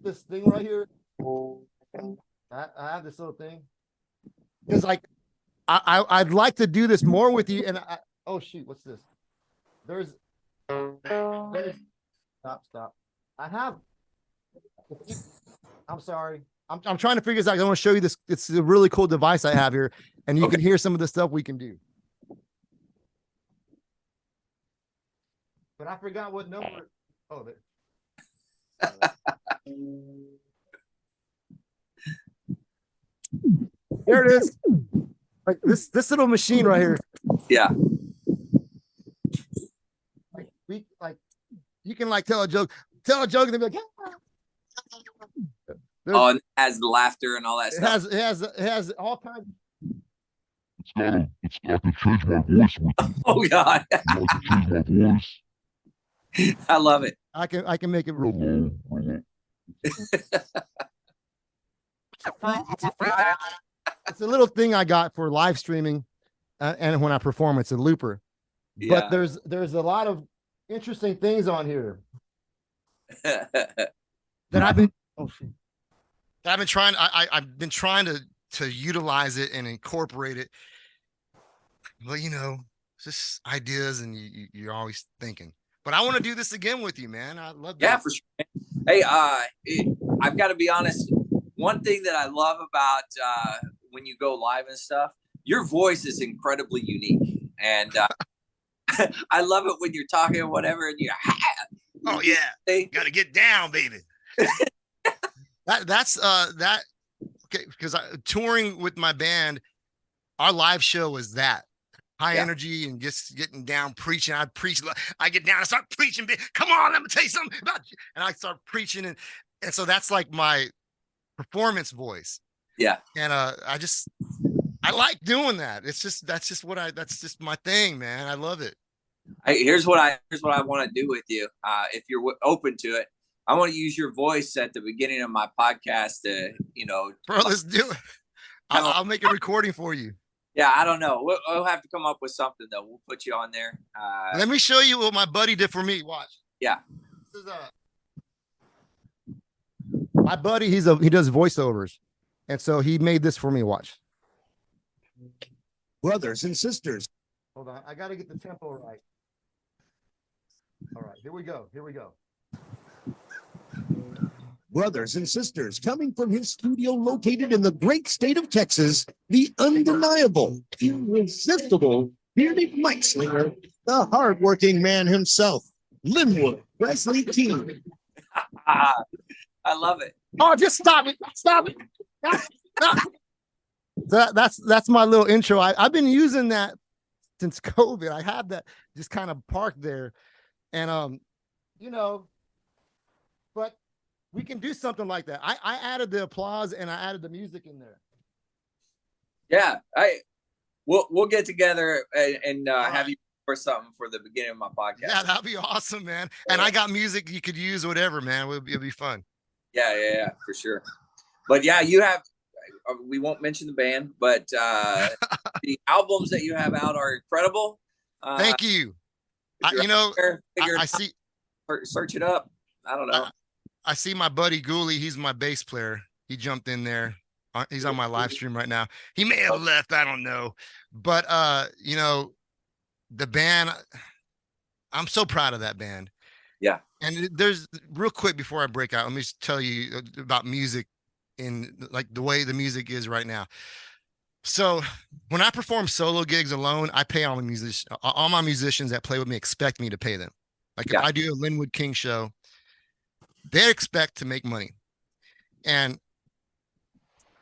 this thing right here. I have this little thing. Because like I'd like to do this more with you. And oh shoot, what's this? There's stop. I'm sorry. I'm trying to figure this out. I want to show you this. It's a really cool device I have here, and you can hear some of the stuff we can do. But I forgot what number. Oh, there. There it is. Like this little machine right here. Yeah. Like you can like tell a joke, and then be like, and it has the laughter and all that stuff. It has all kinds. I can change my voice with it. Oh God. I can change my voice. I love it. I can make it real. Hello. It's a little thing I got for live streaming, and when I perform, it's a looper. But there's a lot of interesting things on here that I've been trying. I've been trying to utilize it and incorporate it. Well, just ideas, and you're always thinking. But I want to do this again with you, man. I love that. Yeah, for sure. Hey, I've got to be honest. One thing that I love about when you go live and stuff, your voice is incredibly unique, and I love it when you're talking or whatever, and you're. Oh yeah, got to get down, baby. That's okay, because touring with my band, our live show was that high energy and just getting down preaching. I get down and start preaching. Come on, let me tell you something about you. And I start preaching, and so that's like my performance voice. Yeah. And I like doing that. That's just my thing, man. I love it. Here's what I want to do with you. If you're open to it, I want to use your voice at the beginning of my podcast to, Bro, let's do it. I'll make a recording for you. Yeah, I don't know. We'll have to come up with something though. We'll put you on there. Let me show you what my buddy did for me. Watch. Yeah. This is my buddy. He does voiceovers, and so he made this for me. Watch. Brothers and sisters. Hold on, I got to get the tempo right. All right, here we go. Brothers and sisters, coming from his studio located in the great state of Texas, the undeniable, irresistible, bearded mic slinger, the hardworking man himself, Lynwood King. I love it. Oh, just stop it. That's my little intro. I've been using that since COVID. I had that just kind of parked there, and but we can do something like that. I added the applause and I added the music in there. Yeah, we'll get together and have you for something for the beginning of my podcast. Yeah, that'd be awesome, man. And I got music you could use, whatever, man. It'll be fun. Yeah, for sure. But yeah, you have. We won't mention the band, but the albums that you have out are incredible. Thank you. I see. Search it up. I don't know. I see my buddy Gooley. He's my bass player. He jumped in there. He's on my live stream right now. He may have left. I don't know. But, the band, I'm so proud of that band. Yeah. And there's real quick before I break out, let me just tell you about music in like the way the music is right now. So when I perform solo gigs alone, I pay all my musicians that play with me expect me to pay them. Like if I do a Lynwood King show, they expect to make money. And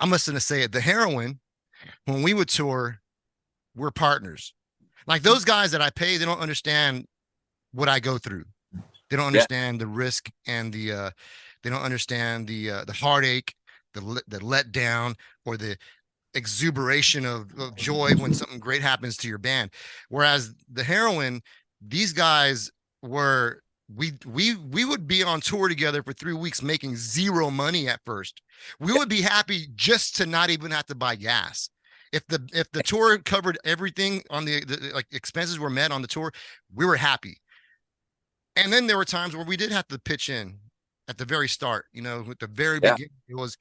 I'm just going to say it. The Heroin, when we would tour, we're partners. Like those guys that I pay, they don't understand what I go through. They don't understand the risk and they don't understand the heartache, the letdown, or the exuberation of joy when something great happens to your band. Whereas the Heroin, these guys were, we would be on tour together for 3 weeks making zero money at first. We would be happy just to not even have to buy gas. If the tour covered everything on the like expenses were met on the tour, we were happy. And then there were times where we did have to pitch in at the very start, at the very beginning. It was,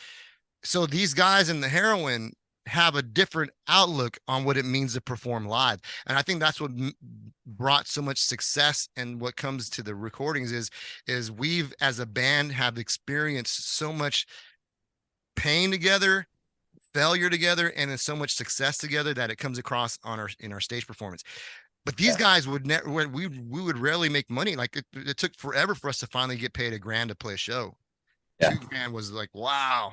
so these guys in the Heroin have a different outlook on what it means to perform live. And I think that's what brought so much success. And what comes to the recordings is we've, as a band, have experienced so much pain together, failure together, and then so much success together that it comes across in our stage performance. But these guys would never, we would rarely make money. Like it took forever for us to finally get paid $1,000 to play a show. Yeah. $2,000 was like, wow.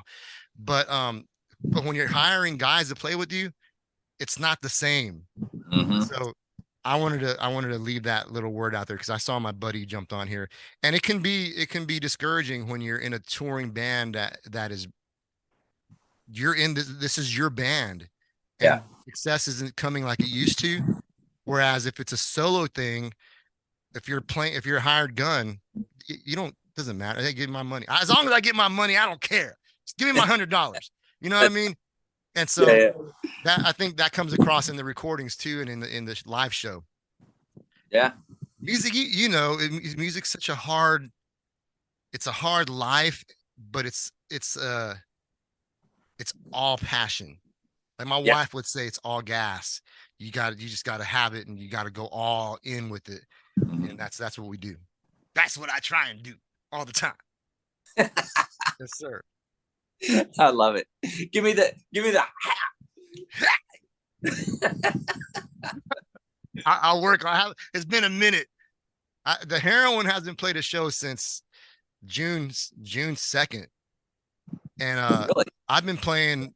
But when you're hiring guys to play with you, it's not the same. Mm-hmm. So I wanted to leave that little word out there because I saw my buddy jumped on here, and it can be discouraging when you're in a touring band that is, you're in this is your band, and success isn't coming like it used to. Whereas if it's a solo thing, if you're a hired gun, doesn't matter. They give my money. As long as I get my money, I don't care. Just give me my $100. You know what I mean? And so that, I think that comes across in the recordings too, and in the live show. Yeah. Music, you know, music's such a hard, it's a hard life, but it's all passion. Like my wife would say, it's all gas. You just got to have it, and you got to go all in with it. And that's what we do. That's what I try and do all the time. Yes, sir. I love it. Give me the. I'll work. It's been a minute. The Heroin hasn't played a show since June 2nd. And Really? I've been playing,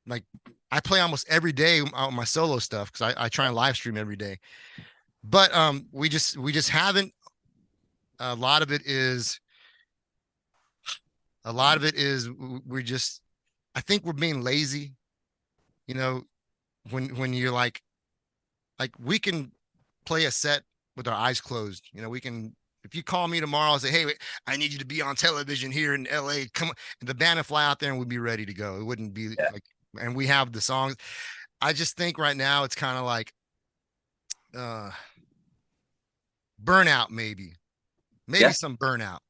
like, I play almost every day on my solo stuff, because I try and live stream every day. But we just haven't. A lot of it is we're just, I think we're being lazy. You know, when you're like we can play a set with our eyes closed. You know, we can, if you call me tomorrow and say, hey, wait, I need you to be on television here in LA, come on, the band would fly out there and we'd be ready to go. It wouldn't be like, and we have the songs. I just think right now it's kind of like burnout, maybe some burnout,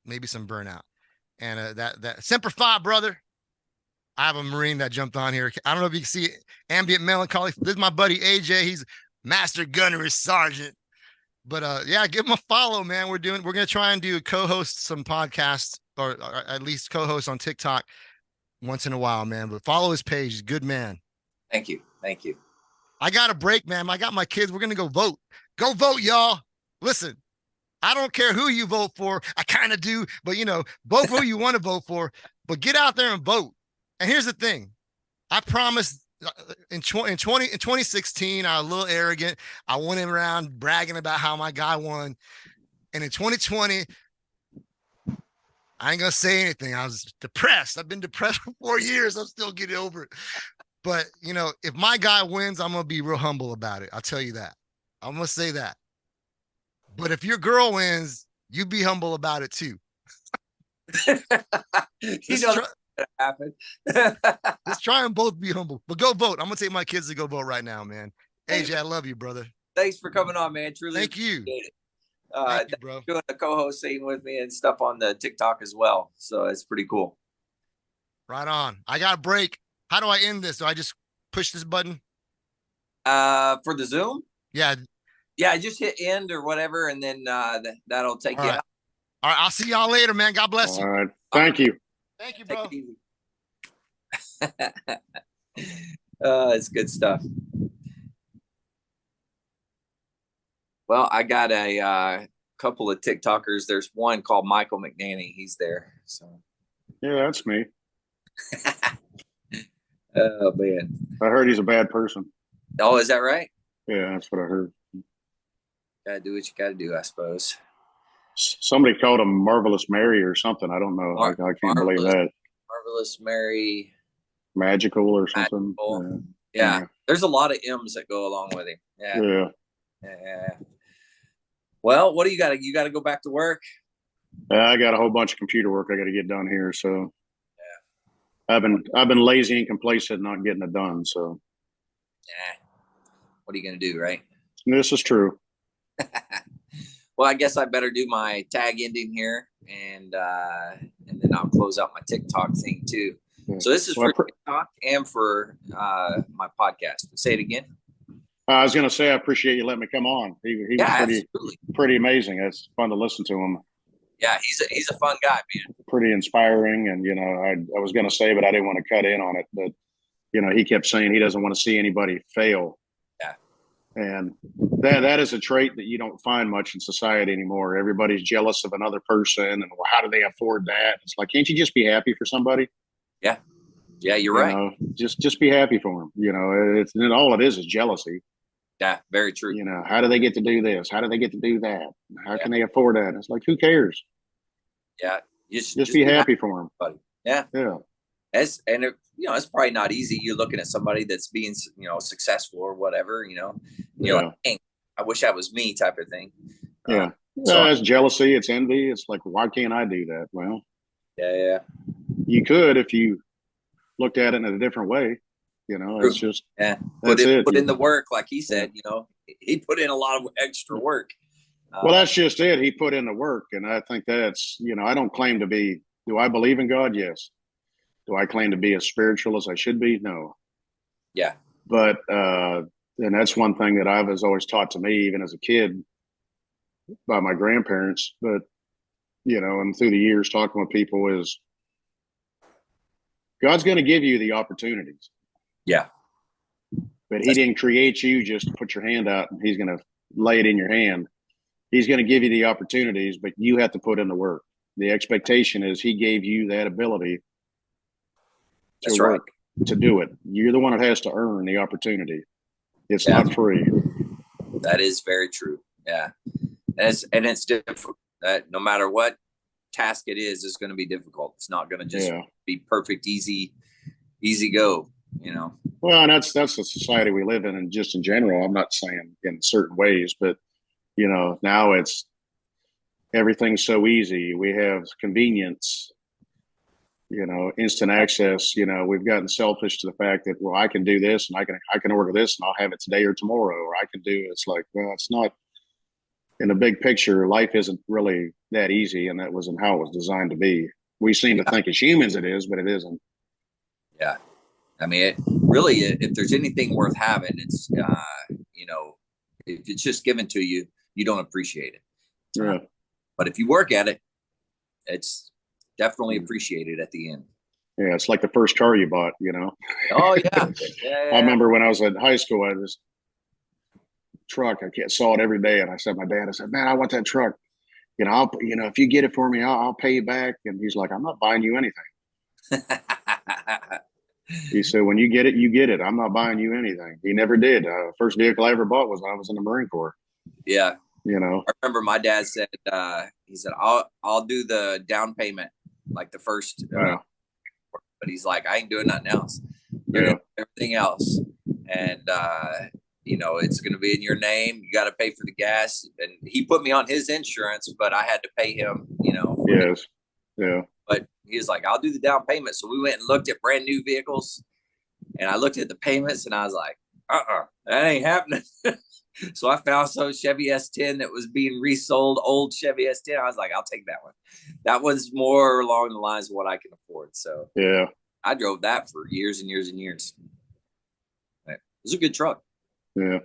and that Semper Fi, brother. I have a Marine that jumped on here. I don't know if you can see it. Ambient Melancholy. This is my buddy AJ. He's Master Gunner Sergeant. But yeah, give him a follow, man. We're gonna try and do co-host some podcasts, or at least co-host on TikTok once in a while, man. But follow his page. He's a good man. Thank you. I got a break, man. I got my kids. We're gonna go vote. Go vote, y'all. Listen, I don't care who you vote for. I kind of do, but you know, vote who you want to vote for. But get out there and vote. And here's the thing. I promised in 2016, I was a little arrogant. I went around bragging about how my guy won. And in 2020, I ain't gonna say anything. I was depressed. I've been depressed for 4 years. I'm still getting over it. But you know, if my guy wins, I'm gonna be real humble about it. I'll tell you that. I'm gonna say that. But if your girl wins, you be humble about it too. You know that happen. Let's try and both be humble. But go vote. I'm gonna take my kids to go vote right now, man. AJ, I love you, brother. Thanks for coming on, man. Truly thank you. It. Thank you, bro. Doing the co-hosting with me and stuff on the TikTok as well. So it's pretty cool. Right on. I got a break. How do I end this? Do I just push this button? For the Zoom? Yeah. Yeah, just hit end or whatever, and then that'll take you out. All right, I'll see y'all later, man. God bless you. All right. Thank you. Thank you, bro. It's good stuff. Well, I got a couple of TikTokers. There's one called Michael McNanny. He's there. So yeah, that's me. Oh man, I heard he's a bad person. Oh, is that right? Yeah, that's what I heard. Gotta do what you gotta do, I suppose. Somebody called him Marvelous Mary or something. I don't know. I can't believe that. Marvelous Mary. Magical or something. Magical. Yeah. There's a lot of M's that go along with him. Yeah. Well, what do you got? You got to go back to work? I got a whole bunch of computer work I got to get done here. So I've been lazy and complacent, not getting it done. So what are you going to do, right? This is true. Well, I guess I better do my tag ending here, and then I'll close out my TikTok thing too. Yeah. So this is for TikTok and for my podcast. Say it again. I was going to say I appreciate you letting me come on. He was pretty amazing. It's fun to listen to him. Yeah, he's a fun guy, man. Pretty inspiring, and you know, I was going to say, but I didn't want to cut in on it. But you know, he kept saying he doesn't want to see anybody fail. Yeah, and that is a trait that you don't find much in society anymore. Everybody's jealous of another person, and well, how do they afford that? It's like, can't you just be happy for somebody? Yeah, you're right. Know, just be happy for them. You know, all it is jealousy. Yeah, very true. You know, how do they get to do this? How do they get to do that? How can they afford that? It's like, who cares? Yeah, just be happy for them. Buddy. Yeah. It's probably not easy. You're looking at somebody that's being, successful or whatever. You're like, dang, I wish that was me, type of thing. Yeah, it's jealousy. It's envy. It's like, why can't I do that? Well, yeah. You could if you looked at it in a different way. You know, it's just, yeah. Put in the work, like he said, you know, he put in a lot of extra work. Well, that's just it. He put in the work. And I think that's, you know, I don't claim to be, do I believe in God? Yes. Do I claim to be as spiritual as I should be? No. Yeah. But, and that's one thing that I was always taught to me, even as a kid, by my grandparents. But, you know, and through the years talking with people is God's going to give you the opportunities. Yeah. But he didn't create you just to put your hand out and he's going to lay it in your hand. He's going to give you the opportunities, but you have to put in the work. The expectation is he gave you that ability to work, to do it. You're the one that has to earn the opportunity. It's not free. That is very true. Yeah. And it's difficult. That no matter what task it is, it's going to be difficult. It's not going to just be perfect, easy go, you know. Well, and that's the society we live in, and just in general. I'm not saying in certain ways, but you know, now it's everything's so easy. We have convenience, you know, instant access. You know, we've gotten selfish to the fact that, well, I can do this and I can order this and I'll have it today or tomorrow, or I can do. It's like, well, it's not. In the big picture, life isn't really that easy, and that wasn't how it was designed to be. We seem to think as humans it is, but it isn't. Yeah. I mean, it really, if there's anything worth having, it's, you know, if it's just given to you, you don't appreciate it. Yeah. But if you work at it, it's definitely appreciated at the end. Yeah, it's like the first car you bought, you know. Oh yeah. I remember when I was in high school, I had this truck. I saw it every day, and I said, "My dad," I said, "Man, I want that truck. You know, if you get it for me, I'll pay you back." And he's like, "I'm not buying you anything." He said, "When you get it, you get it. I'm not buying you anything." He never did. First vehicle I ever bought was when I was in the Marine Corps. Yeah. You know, I remember my dad said, he said, I'll do the down payment, like the first, but he's like, I ain't doing nothing else. Everything else. And, you know, it's going to be in your name. You got to pay for the gas. And he put me on his insurance, but I had to pay him, you know. Yes. Yeah. But he was like, I'll do the down payment. So we went and looked at brand new vehicles, and I looked at the payments and I was like, that ain't happening. So I found some Chevy S10 that was being resold, old Chevy S10. I was like, I'll take that one. That was more along the lines of what I can afford. So yeah, I drove that for years and years and years. It was a good truck. Yeah.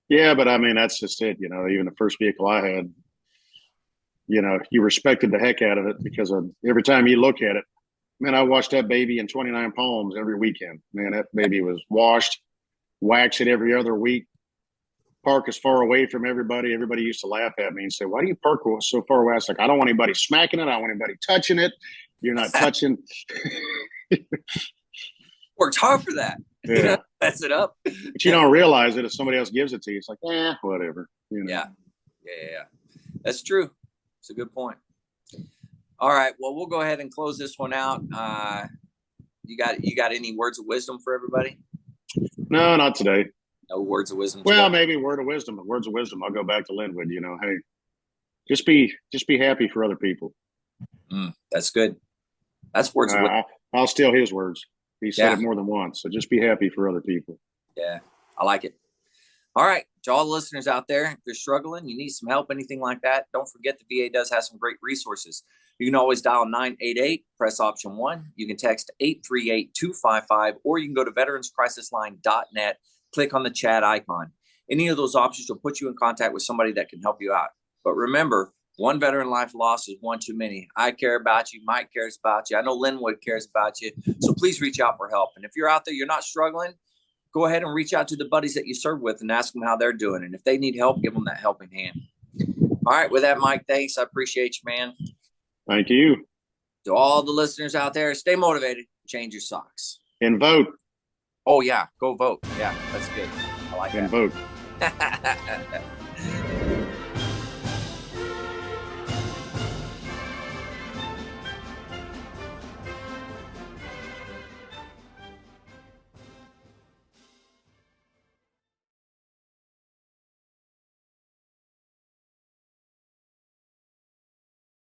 Yeah, but I mean, that's just it. You know, even the first vehicle I had, you know, you respected the heck out of it because every time you look at it, man, I washed that baby in 29 Palms every weekend. Man, that baby was washed, waxed it every other week. Park as far away from everybody. Everybody used to laugh at me and say, "Why do you park so far away?" I was like, "I don't want anybody smacking it. I don't want anybody touching it. You're not touching." Worked hard for that. Yeah. Mess it up. But you don't realize it if somebody else gives it to you. It's like, whatever. You know? Yeah. That's true. It's a good point. All right. Well, we'll go ahead and close this one out. You got any words of wisdom for everybody? No, not today. No words of wisdom. Well, maybe word of wisdom. Words of wisdom. I'll go back to Lynwood. You know, hey, just be happy for other people. That's good. That's words of wisdom. I'll steal his words. He said it more than once. So just be happy for other people. Yeah, I like it. All right. To all the listeners out there, if you're struggling, you need some help, anything like that, don't forget the VA does have some great resources. You can always dial 988, press option 1. You can text 838-255, or you can go to veteranscrisisline.net. Click on the chat icon. Any of those options will put you in contact with somebody that can help you out. But remember, one veteran life loss is one too many. I care about you. Mike cares about you. I know Lynwood cares about you. So please reach out for help. And if you're out there, you're not struggling, go ahead and reach out to the buddies that you serve with and ask them how they're doing. And if they need help, give them that helping hand. All right. With that, Mike, thanks. I appreciate you, man. Thank you. To all the listeners out there, stay motivated. Change your socks. And vote. Oh, yeah. Go vote. Yeah, that's good. I like and that. And vote.